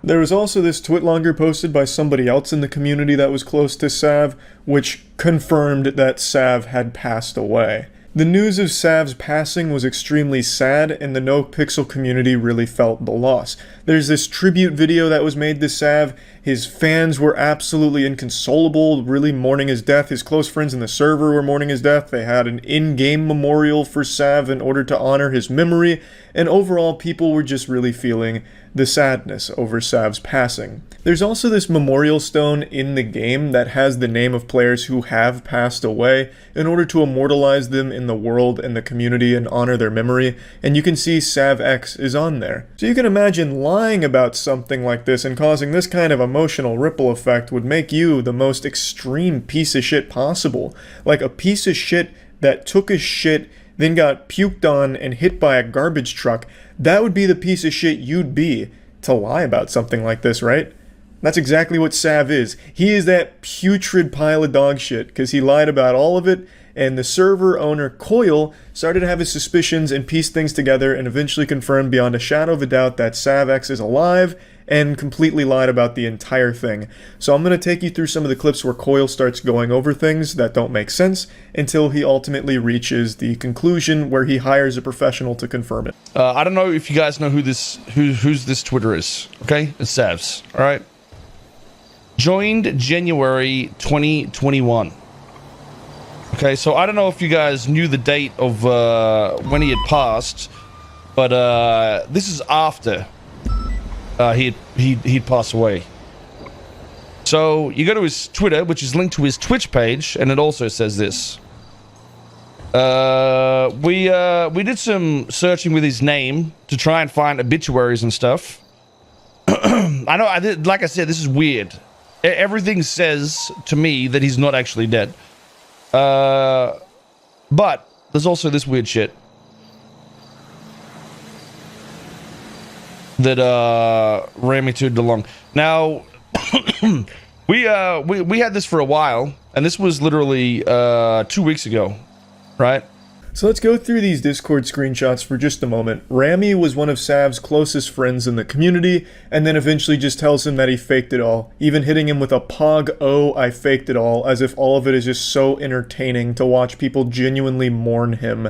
A: There was also this twitlonger posted by somebody else in the community that was close to Sav, which confirmed that Sav had passed away. The news of Sav's passing was extremely sad, and the NoPixel community really felt the loss. There's this tribute video that was made to Sav. His fans were absolutely inconsolable, really mourning his death. His close friends in the server were mourning his death. They had an in-game memorial for Sav in order to honor his memory, and overall people were just really feeling the sadness over Sav's passing. There's also this memorial stone in the game that has the name of players who have passed away in order to immortalize them in the world and the community and honor their memory, and you can see SavX is on there. So you can imagine lying about something like this and causing this kind of emotional ripple effect would make you the most extreme piece of shit possible. Like a piece of shit that took a shit, then got puked on and hit by a garbage truck. That would be the piece of shit you'd be to lie about something like this, right? That's exactly what Sav is. He is that putrid pile of dog shit because he lied about all of it, and the server owner Coil started to have his suspicions and piece things together and eventually confirmed beyond a shadow of a doubt that SavX is alive and completely lied about the entire thing. So I'm going to take you through some of the clips where Coil starts going over things that don't make sense until he ultimately reaches the conclusion where he hires a professional to confirm it.
T: I don't know if you guys know whose this Twitter is, okay? It's Sav's, all right? Joined January 2021. Okay, so I don't know if you guys knew the date of when he had passed, but this is after he'd passed away. So you go to his Twitter, which is linked to his Twitch page, and it also says this. We did some searching with his name to try and find obituaries and stuff. I know, like I said, this is weird. Everything says to me that he's not actually dead. But there's also this weird shit that ran me to DeLong. Now we had this for a while, and this was literally 2 weeks ago, right?
A: So let's go through these Discord screenshots for just a moment. Rami was one of Sav's closest friends in the community, and then eventually just tells him that he faked it all, even hitting him with a pog, "Oh, I faked it all," as if all of it is just so entertaining to watch people genuinely mourn him.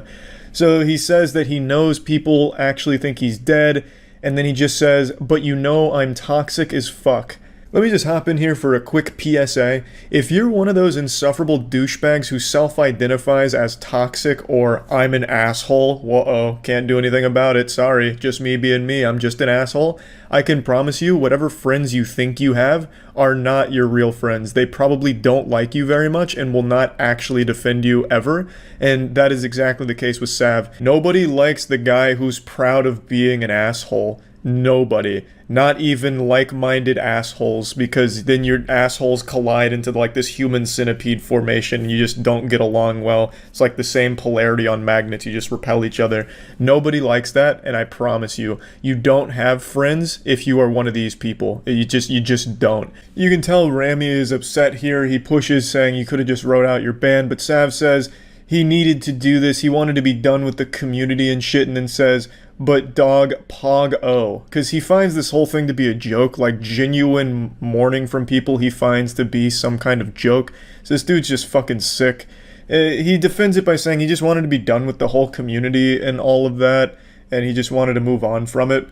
A: So he says that he knows people actually think he's dead, and then he just says, "But you know I'm toxic as fuck." Let me just hop in here for a quick PSA. If you're one of those insufferable douchebags who self-identifies as toxic or I'm an asshole, whoa, can't do anything about it, sorry, just me being me, I'm just an asshole, I can promise you whatever friends you think you have are not your real friends. They probably don't like you very much and will not actually defend you ever, and that is exactly the case with Sav. Nobody likes the guy who's proud of being an asshole. Nobody. Not even like-minded assholes, because then your assholes collide into like this human centipede formation and you just don't get along well. It's like the same polarity on magnets, you just repel each other. Nobody likes that, and I promise you, you don't have friends if you are one of these people. You just don't. You can tell Rami is upset here. He pushes, saying you could have just wrote out your ban, but Sav says he needed to do this, he wanted to be done with the community and shit, and then says, "But dog, pog oh," because he finds this whole thing to be a joke, like genuine mourning from people he finds to be some kind of joke. So this dude's just fucking sick. He defends it by saying he just wanted to be done with the whole community and all of that, and he just wanted to move on from it.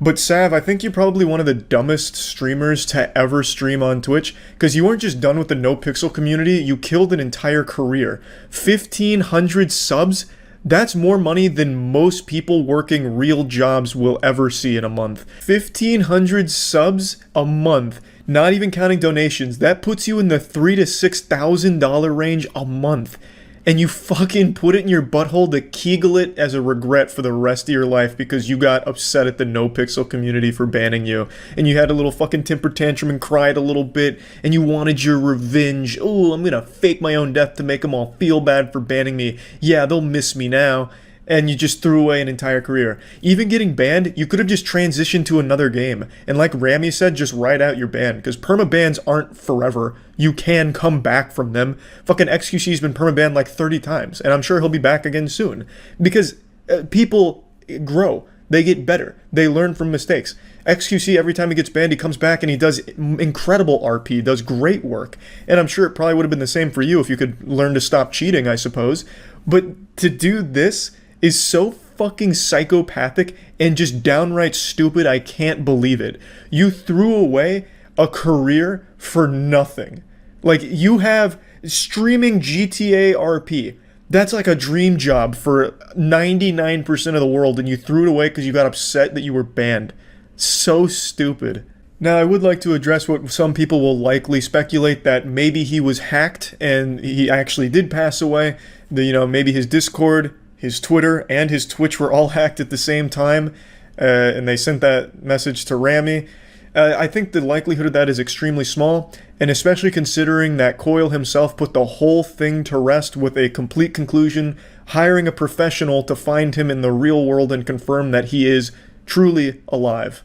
A: But Sav, I think you're probably one of the dumbest streamers to ever stream on Twitch, because you weren't just done with the No-Pixel community, you killed an entire career. 1,500 subs? That's more money than most people working real jobs will ever see in a month. 1,500 subs a month, not even counting donations. That puts you in the $3,000 to $6,000 range a month. And you fucking put it in your butthole to kegel it as a regret for the rest of your life because you got upset at the No-Pixel community for banning you. And you had a little fucking temper tantrum and cried a little bit, and you wanted your revenge. Oh, I'm gonna fake my own death to make them all feel bad for banning me. Yeah, they'll miss me now. And you just threw away an entire career. Even getting banned, you could have just transitioned to another game. And like Rami said, just write out your ban, because perma-bans aren't forever. You can come back from them. Fucking XQC's been perma-banned like 30 times, and I'm sure he'll be back again soon. Because people grow. They get better. They learn from mistakes. XQC, every time he gets banned, he comes back and he does incredible RP, does great work. And I'm sure it probably would have been the same for you if you could learn to stop cheating, I suppose. But to do this is so fucking psychopathic and just downright stupid, I can't believe it. You threw away a career for nothing. Like, you have streaming GTA RP. That's like a dream job for 99% of the world, and you threw it away because you got upset that you were banned. So stupid. Now, I would like to address what some people will likely speculate, that maybe he was hacked and he actually did pass away. Maybe his Discord, his Twitter, and his Twitch were all hacked at the same time, and they sent that message to Rami. I think the likelihood of that is extremely small, and especially considering that Coil himself put the whole thing to rest with a complete conclusion, hiring a professional to find him in the real world and confirm that he is truly alive.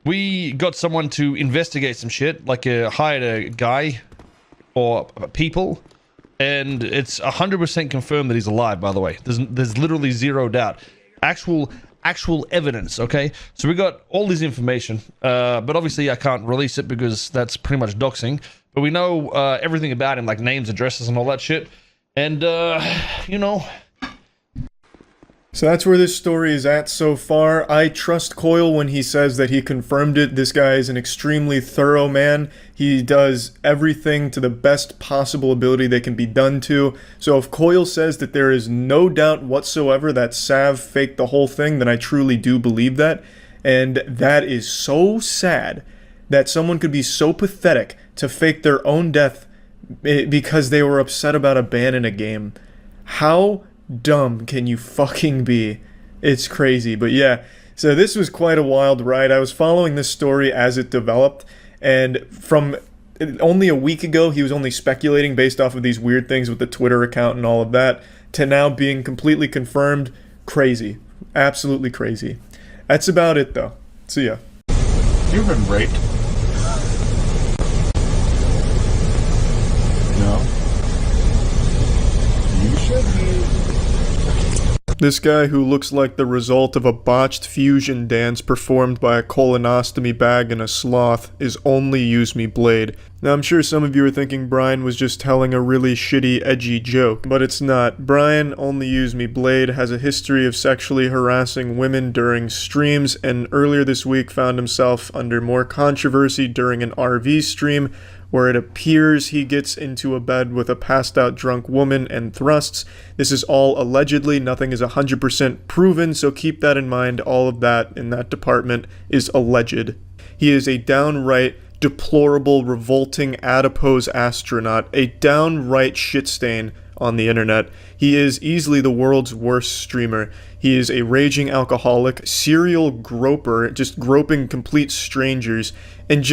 T: We got someone to investigate some shit, like hired a guy or people, and it's 100% confirmed that he's alive, by the way. There's literally zero doubt. Actual evidence, okay? So we got all this information, but obviously I can't release it because that's pretty much doxing. But we know everything about him, like names, addresses, and all that shit. And,
A: So that's where this story is at so far. I trust Coil when he says that he confirmed it. This guy is an extremely thorough man. He does everything to the best possible ability that can be done to. So if Coil says that there is no doubt whatsoever that Sav faked the whole thing, then I truly do believe that. And that is so sad that someone could be so pathetic to fake their own death because they were upset about a ban in a game. How dumb can you fucking be? It's crazy. But yeah, so this was quite a wild ride. I was following this story as it developed, and from only a week ago he was only speculating based off of these weird things with the Twitter account and all of that, to now being completely confirmed. Crazy. Absolutely crazy. That's about it though. See ya.
C: You've been raped. No. You should be.
A: This guy, who looks like the result of a botched fusion dance performed by a colonostomy bag and a sloth, is Only Use Me Blade. Now, I'm sure some of you are thinking Brian was just telling a really shitty, edgy joke, but it's not. Brian, Only Use Me Blade, has a history of sexually harassing women during streams, and earlier this week found himself under more controversy during an RV stream, where it appears he gets into a bed with a passed out drunk woman and thrusts. This is all allegedly, nothing is 100% proven, so keep that in mind. All of that in that department is alleged. He is a downright deplorable, revolting, adipose astronaut, a downright shit stain on the internet. He is easily the world's worst streamer. He is a raging alcoholic, serial groper, just groping complete strangers, and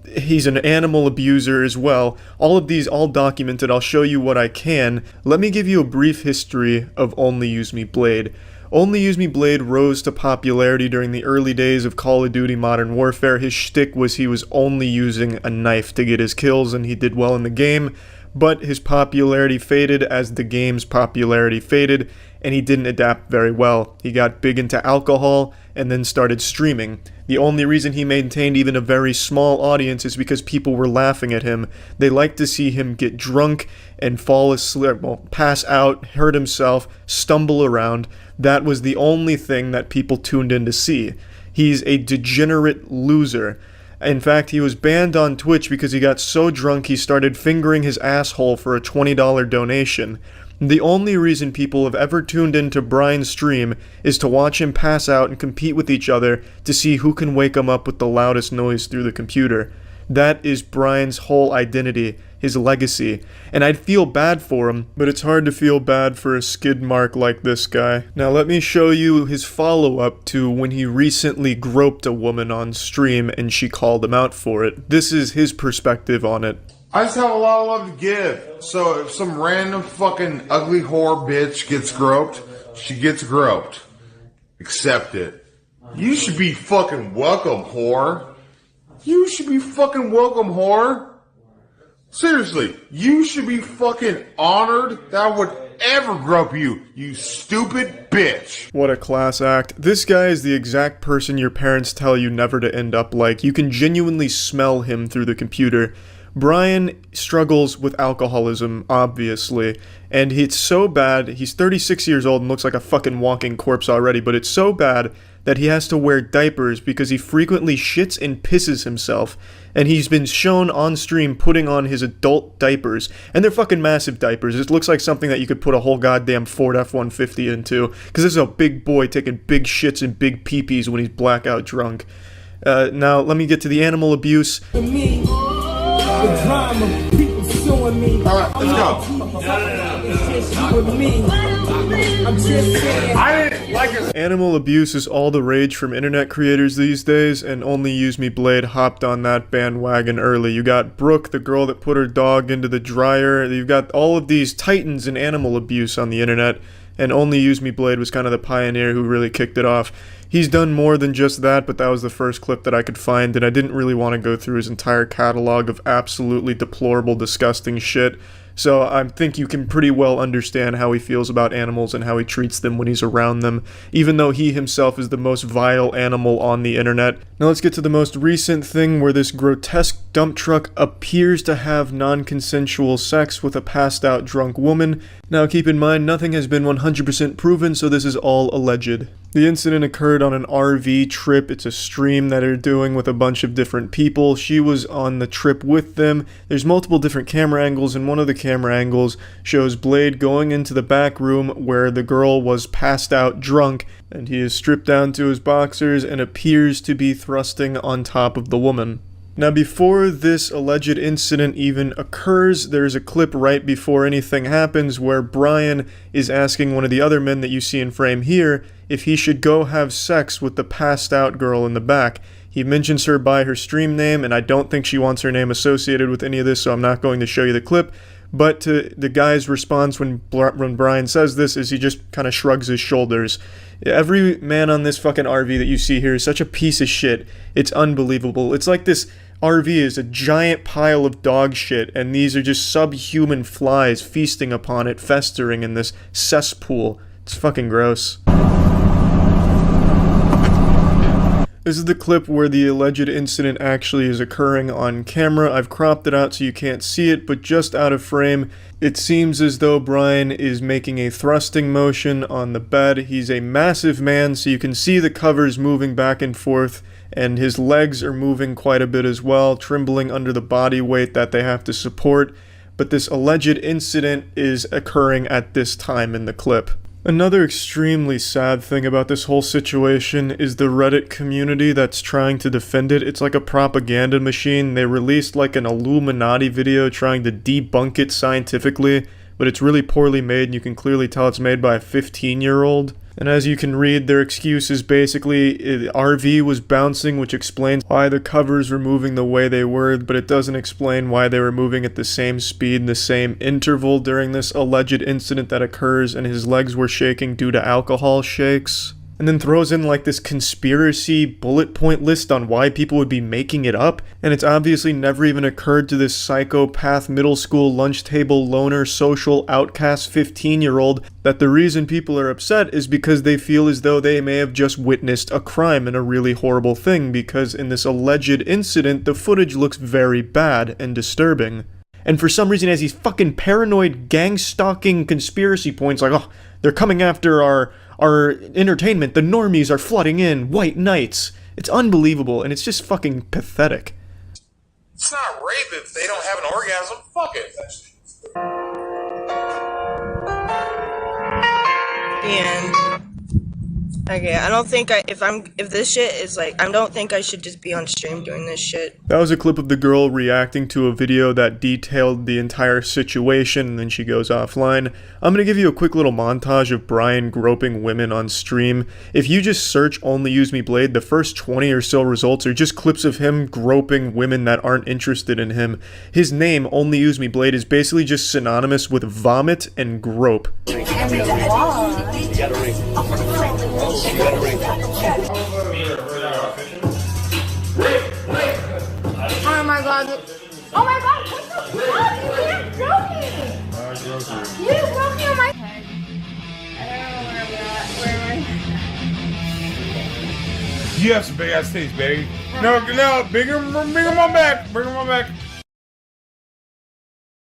A: he's an animal abuser as well. All of these, all documented. I'll show you what I can. Let me give you a brief history of Only Use Me Blade. Only Use Me Blade rose to popularity during the early days of Call of Duty Modern Warfare. His shtick was he was only using a knife to get his kills, and he did well in the game. But his popularity faded as the game's popularity faded, and he didn't adapt very well. He got big into alcohol and then started streaming. The only reason he maintained even a very small audience is because people were laughing at him. They liked to see him get drunk and fall asleep, pass out, hurt himself, stumble around. That was the only thing that people tuned in to see. He's a degenerate loser. In fact, he was banned on Twitch because he got so drunk he started fingering his asshole for a $20 donation. The only reason people have ever tuned into Brian's stream is to watch him pass out and compete with each other to see who can wake him up with the loudest noise through the computer. That is Brian's whole identity, his legacy. And I'd feel bad for him, but it's hard to feel bad for a skid mark like this guy. Now let me show you his follow-up to when he recently groped a woman on stream and she called him out for it. This is his perspective on it.
C: I just have a lot of love to give. So if some random fucking ugly whore bitch gets groped, she gets groped. Accept it. You should be fucking welcome, whore. You should be fucking welcome, whore. Seriously, you should be fucking honored that I would ever grope you, you stupid bitch.
A: What a class act. This guy is the exact person your parents tell you never to end up like. You can genuinely smell him through the computer. Brian struggles with alcoholism, obviously, and it's so bad. He's 36 years old and looks like a fucking walking corpse already, but it's so bad that he has to wear diapers because he frequently shits and pisses himself, and he's been shown on stream putting on his adult diapers, and they're fucking massive diapers. It looks like something that you could put a whole goddamn Ford F-150 into, because this is a big boy taking big shits and big pee-pees when he's blackout drunk. Now, let me get to the animal abuse.
C: Alright, let's go. I didn't like it.
A: Animal abuse is all the rage from internet creators these days, and Only Use Me Blade hopped on that bandwagon early. You got Brooke, the girl that put her dog into the dryer. You've got all of these titans in animal abuse on the internet, and Only Use Me Blade was kind of the pioneer who really kicked it off. He's done more than just that, but that was the first clip that I could find, and I didn't really want to go through his entire catalog of absolutely deplorable, disgusting shit. So I think you can pretty well understand how he feels about animals and how he treats them when he's around them, even though he himself is the most vile animal on the internet. Now let's get to the most recent thing where this grotesque dump truck appears to have non-consensual sex with a passed out drunk woman. Now keep in mind, nothing has been 100% proven, so this is all alleged. The incident occurred on an RV trip. It's a stream that they're doing with a bunch of different people. She was on the trip with them. There's multiple different camera angles, and one of the camera angles shows Blade going into the back room where the girl was passed out drunk, and he is stripped down to his boxers and appears to be thrusting on top of the woman. Now, before this alleged incident even occurs, there's a clip right before anything happens where Brian is asking one of the other men that you see in frame here if he should go have sex with the passed out girl in the back. He mentions her by her stream name, and I don't think she wants her name associated with any of this, so I'm not going to show you the clip. But the guy's response when Brian says this is he just kind of shrugs his shoulders. Every man on this fucking RV that you see here is such a piece of shit. It's unbelievable. It's like this RV is a giant pile of dog shit, and these are just subhuman flies feasting upon it, festering in this cesspool. It's fucking gross. This is the clip where the alleged incident actually is occurring on camera. I've cropped it out so you can't see it, but just out of frame, it seems as though Brian is making a thrusting motion on the bed. He's a massive man, so you can see the covers moving back and forth, and his legs are moving quite a bit as well, trembling under the body weight that they have to support. But this alleged incident is occurring at this time in the clip. Another extremely sad thing about this whole situation is the Reddit community that's trying to defend it. It's like a propaganda machine. They released like an Illuminati video trying to debunk it scientifically, but it's really poorly made, and you can clearly tell it's made by a 15-year-old. And as you can read, their excuse is basically the RV was bouncing, which explains why the covers were moving the way they were, but it doesn't explain why they were moving at the same speed and the same interval during this alleged incident that occurs, and his legs were shaking due to alcohol shakes. And then throws in like this conspiracy bullet point list on why people would be making it up, and it's obviously never even occurred to this psychopath middle school lunch table loner social outcast 15-year-old that the reason people are upset is because they feel as though they may have just witnessed a crime and a really horrible thing, because in this alleged incident the footage looks very bad and disturbing. And for some reason, as these fucking paranoid gang-stalking conspiracy points like, oh, they're coming after our entertainment, the normies are flooding in, white knights. It's unbelievable, and it's just fucking pathetic.
C: It's not rape if they don't have an orgasm. Fuck it.
U: And okay, I don't think if this shit is like, I don't think I should just be on stream doing this shit.
A: That was a clip of the girl reacting to a video that detailed the entire situation, and then she goes offline. I'm gonna give you a quick little montage of Brian groping women on stream. If you just search Only Use Me Blade, the first 20 or so results are just clips of him groping women that aren't interested in him. His name, Only Use Me Blade, is basically just synonymous with vomit and grope.
U: Oh my god. Oh my god, what the fuck? You can't broke me! You broke me on my head. I don't know where I'm at.
C: You have some big ass titties, baby. No, bring them on my back. Bring them on my back.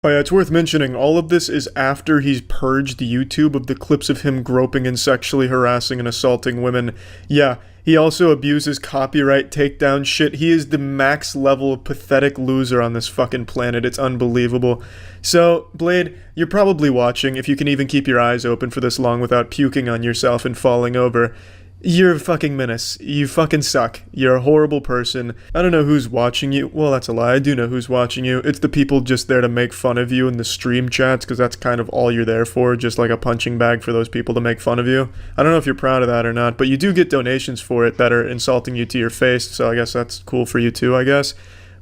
A: Oh yeah, it's worth mentioning, all of this is after he's purged YouTube of the clips of him groping and sexually harassing and assaulting women. Yeah, He also abuses copyright takedown shit. He is the max level of pathetic loser on this fucking planet. It's unbelievable. So, Blade, you're probably watching, if you can even keep your eyes open for this long without puking on yourself and falling over. You're a fucking menace. You fucking suck. You're a horrible person. I don't know who's watching you. Well, that's a lie. I do know who's watching you. It's the people just there to make fun of you in the stream chats, because that's kind of all you're there for, just like a punching bag for those people to make fun of you. I don't know if you're proud of that or not, but you do get donations for it that are insulting you to your face, so I guess that's cool for you too, I guess.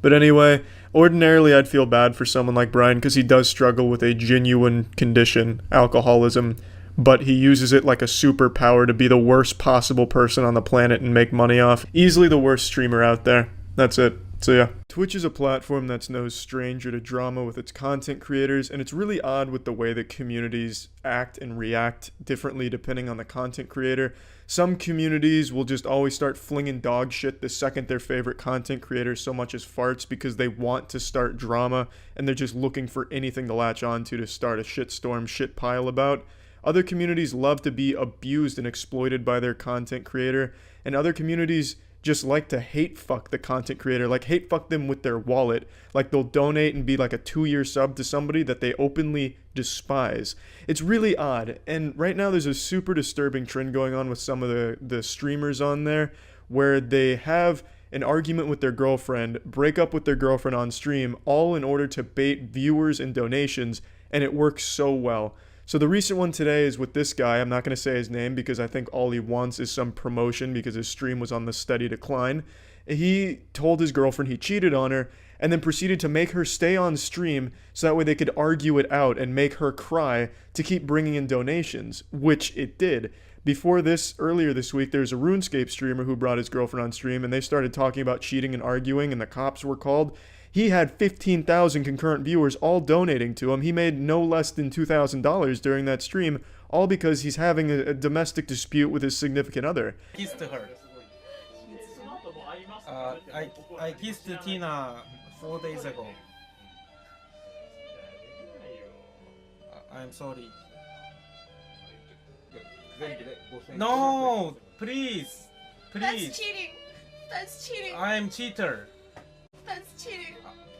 A: But anyway, ordinarily I'd feel bad for someone like Brian because he does struggle with a genuine condition, alcoholism, but he uses it like a superpower to be the worst possible person on the planet and make money off. Easily the worst streamer out there. That's it. So yeah. Twitch is a platform that's no stranger to drama with its content creators, and it's really odd with the way that communities act and react differently depending on the content creator. Some communities will just always start flinging dog shit the second their favorite content creator so much as farts because they want to start drama and they're just looking for anything to latch onto to start a shitstorm shit pile about. Other communities love to be abused and exploited by their content creator, and other communities just like to hate fuck the content creator, like hate fuck them with their wallet. Like they'll donate and be like a 2-year sub to somebody that they openly despise. It's really odd, and right now there's a super disturbing trend going on with some of the streamers on there where they have an argument with their girlfriend, break up with their girlfriend on stream, all in order to bait viewers and donations, and it works so well. So the recent one today is with this guy. I'm not going to say his name because I think all he wants is some promotion because his stream was on the steady decline. He told his girlfriend he cheated on her and then proceeded to make her stay on stream so that way they could argue it out and make her cry to keep bringing in donations, which it did. Before this, earlier this week, there's a RuneScape streamer who brought his girlfriend on stream and they started talking about cheating and arguing and the cops were called. He had 15,000 concurrent viewers all donating to him. He made no less than $2,000 during that stream, all because he's having a domestic dispute with his significant other.
D: Kissed her. I kissed Tina 4 days ago. I'm sorry. No, please.
U: That's cheating. That's cheating.
D: I'm cheater.
U: That's cheating.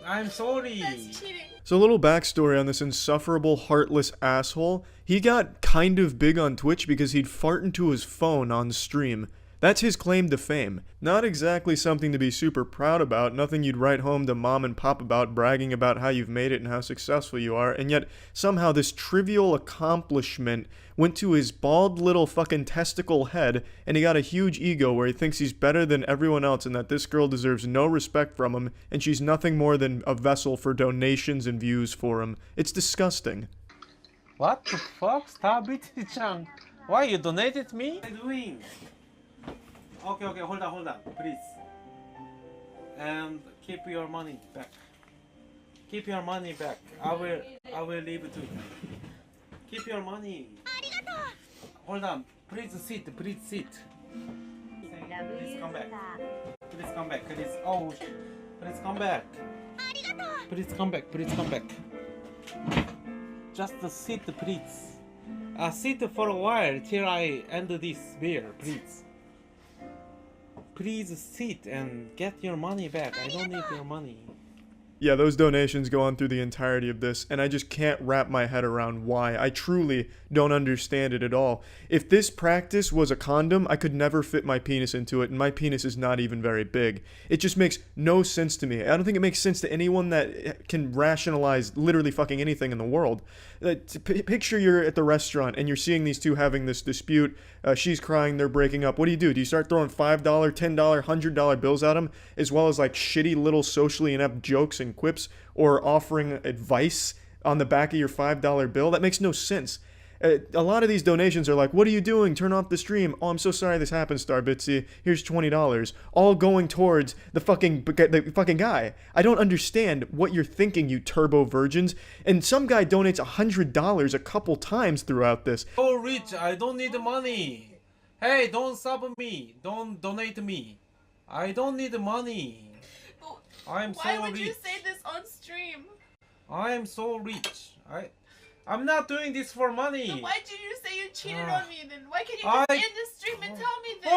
D: I'm sorry.
U: That's cheating.
A: So a little backstory on this insufferable, heartless asshole. He got kind of big on Twitch because he'd fart into his phone on stream. That's his claim to fame. Not exactly something to be super proud about, nothing you'd write home to mom and pop about, bragging about how you've made it and how successful you are, and yet somehow this trivial accomplishment went to his bald little fucking testicle head, and he got a huge ego where he thinks he's better than everyone else and that this girl deserves no respect from him, and she's nothing more than a vessel for donations and views for him. It's disgusting.
D: What the fuck? Stop it, Chan. Why you donated me? What are you doing? Okay, hold on, please. And keep your money back. Keep your money back. I will leave too. Keep your money. Hold on. Please sit. Please come back. Please come back. Please. Oh, please come back. Please come back. Just sit, please. Sit for a while till I end this beer, please. Please sit and get your money back. I don't need your money.
A: Yeah, those donations go on through the entirety of this, and I just can't wrap my head around why. I truly don't understand it at all. If this practice was a condom, I could never fit my penis into it, and my penis is not even very big. It just makes no sense to me. I don't think it makes sense to anyone that can rationalize literally fucking anything in the world. Picture you're at the restaurant, and you're seeing these two having this dispute. She's crying, they're breaking up. What do? Do you start throwing $5, $10, $100 bills at them, as well as like shitty little socially inept jokes and quips, or offering advice on the back of your $5 bill? That makes no sense. A lot of these donations are like, what are you doing? Turn off the stream. Oh, I'm so sorry this happened, Starbitsy. Here's $20. All going towards the fucking guy. I don't understand what you're thinking, you turbo virgins. And some guy donates $100 a couple times throughout this.
D: So rich, I don't need money. Hey, don't sub me. Don't donate me. I don't need money. I'm so rich.
U: Why would you say this on stream?
D: I am so rich. I'm not doing this for money.
U: Then why did you say you cheated on me then? Why can't you
D: I-
U: just end the stream and tell me this?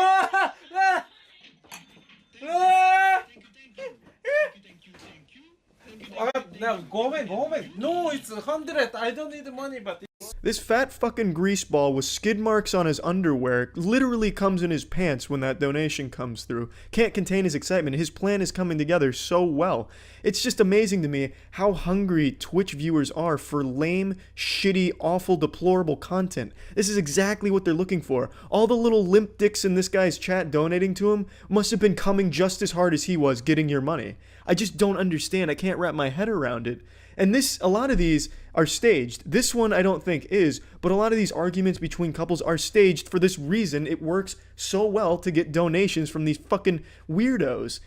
D: No, go away. No, it's 100. I don't need the money, but...
A: This fat fucking greaseball with skid marks on his underwear literally comes in his pants when that donation comes through. Can't contain his excitement. His plan is coming together so well. It's just amazing to me how hungry Twitch viewers are for lame, shitty, awful, deplorable content. This is exactly what they're looking for. All the little limp dicks in this guy's chat donating to him must have been coming just as hard as he was getting your money. I just don't understand. I can't wrap my head around it. And a lot of these are staged. This one I don't think is, but a lot of these arguments between couples are staged for this reason. It works so well to get donations from these fucking weirdos.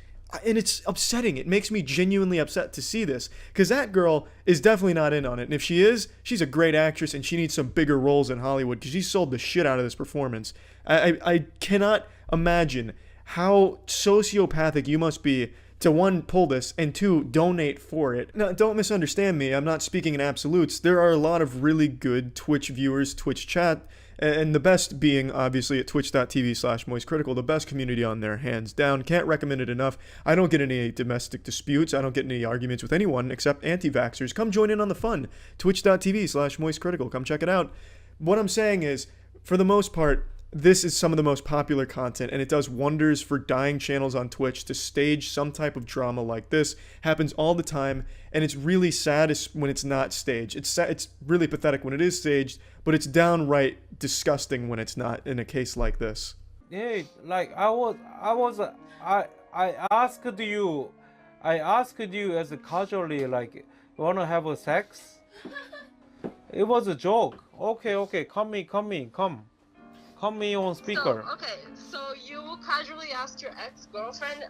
A: And it's upsetting. It makes me genuinely upset to see this, because that girl is definitely not in on it. And if she is, she's a great actress and she needs some bigger roles in Hollywood, because she sold the shit out of this performance. I cannot imagine how sociopathic you must be to one, pull this, and two, donate for it. Now, don't misunderstand me, I'm not speaking in absolutes. There are a lot of really good Twitch viewers, Twitch chat, and the best being, obviously, at twitch.tv/moistcritical, the best community on there, hands down. Can't recommend it enough. I don't get any domestic disputes, I don't get any arguments with anyone except anti-vaxxers. Come join in on the fun. Twitch.tv/moistcritical, come check it out. What I'm saying is, for the most part, this is some of the most popular content, and it does wonders for dying channels on Twitch to stage some type of drama like this. Happens all the time, and it's really sad when it's not staged. It's really pathetic when it is staged, but it's downright disgusting when it's not in a case like this.
D: Yeah, like I asked you as a casually, like, wanna have a sex? It was a joke. Okay, come me on speaker.
U: So you casually asked your ex-girlfriend,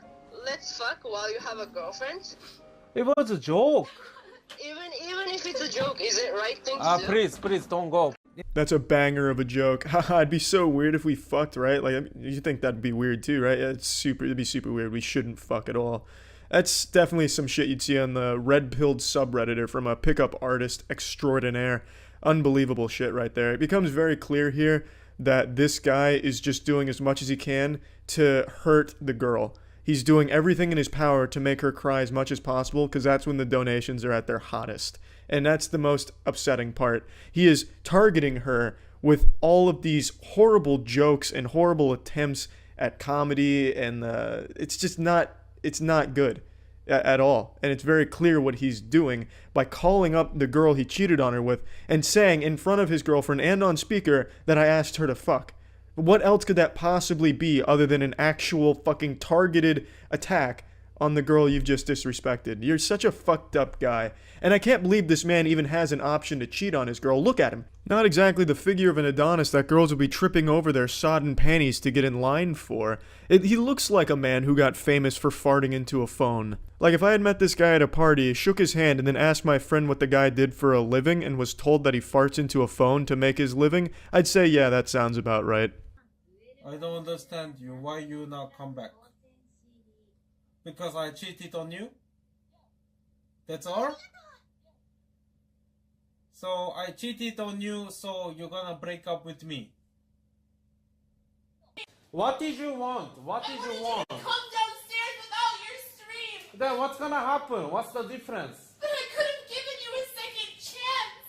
U: let's fuck while you have a girlfriend?
D: It was a joke.
U: Even if it's a joke, is it right thing to do?
D: Please don't go.
A: That's a banger of a joke. Haha, it'd be so weird if we fucked, right? Like, you think that'd be weird too, right? Yeah, it'd be super weird. We shouldn't fuck at all. That's definitely some shit you'd see on the red-pilled subredditor from a pickup artist extraordinaire. Unbelievable shit right there. It becomes very clear here that this guy is just doing as much as he can to hurt the girl. He's doing everything in his power to make her cry as much as possible, because that's when the donations are at their hottest. And that's the most upsetting part. He is targeting her with all of these horrible jokes and horrible attempts at comedy, and it's just not good at all. And it's very clear what he's doing by calling up the girl he cheated on her with and saying in front of his girlfriend and on speaker that I asked her to fuck. What else could that possibly be other than an actual fucking targeted attack on the girl you've just disrespected? You're such a fucked up guy. And I can't believe this man even has an option to cheat on his girl. Look at him. Not exactly the figure of an Adonis that girls would be tripping over their sodden panties to get in line for. He looks like a man who got famous for farting into a phone. Like, if I had met this guy at a party, shook his hand, and then asked my friend what the guy did for a living and was told that he farts into a phone to make his living, I'd say, yeah, that sounds about right.
D: I don't understand you. Why you not come back? Because I cheated on you? That's all? So I cheated on you, so you're gonna break up with me. What did you want? What did you want?
U: Come downstairs without your stream!
D: Then what's gonna happen? What's the difference?
U: That I could have given you a second chance!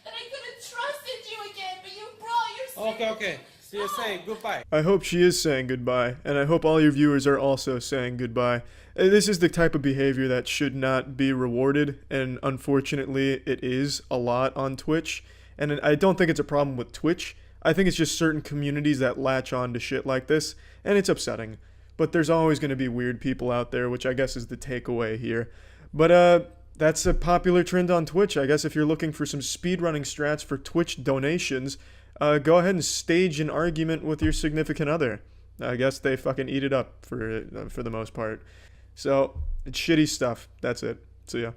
U: That I could have trusted you again, but you brought your stream.
D: Okay. So you're saying goodbye.
A: I hope she is saying goodbye, and I hope all your viewers are also saying goodbye. This is the type of behavior that should not be rewarded, and unfortunately it is a lot on Twitch. And I don't think it's a problem with Twitch. I think it's just certain communities that latch on to shit like this, and it's upsetting. But there's always going to be weird people out there, which I guess is the takeaway here. But that's a popular trend on Twitch. I guess if you're looking for some speedrunning strats for Twitch donations, go ahead and stage an argument with your significant other. I guess they fucking eat it up for the most part. So, it's shitty stuff. That's it. See ya.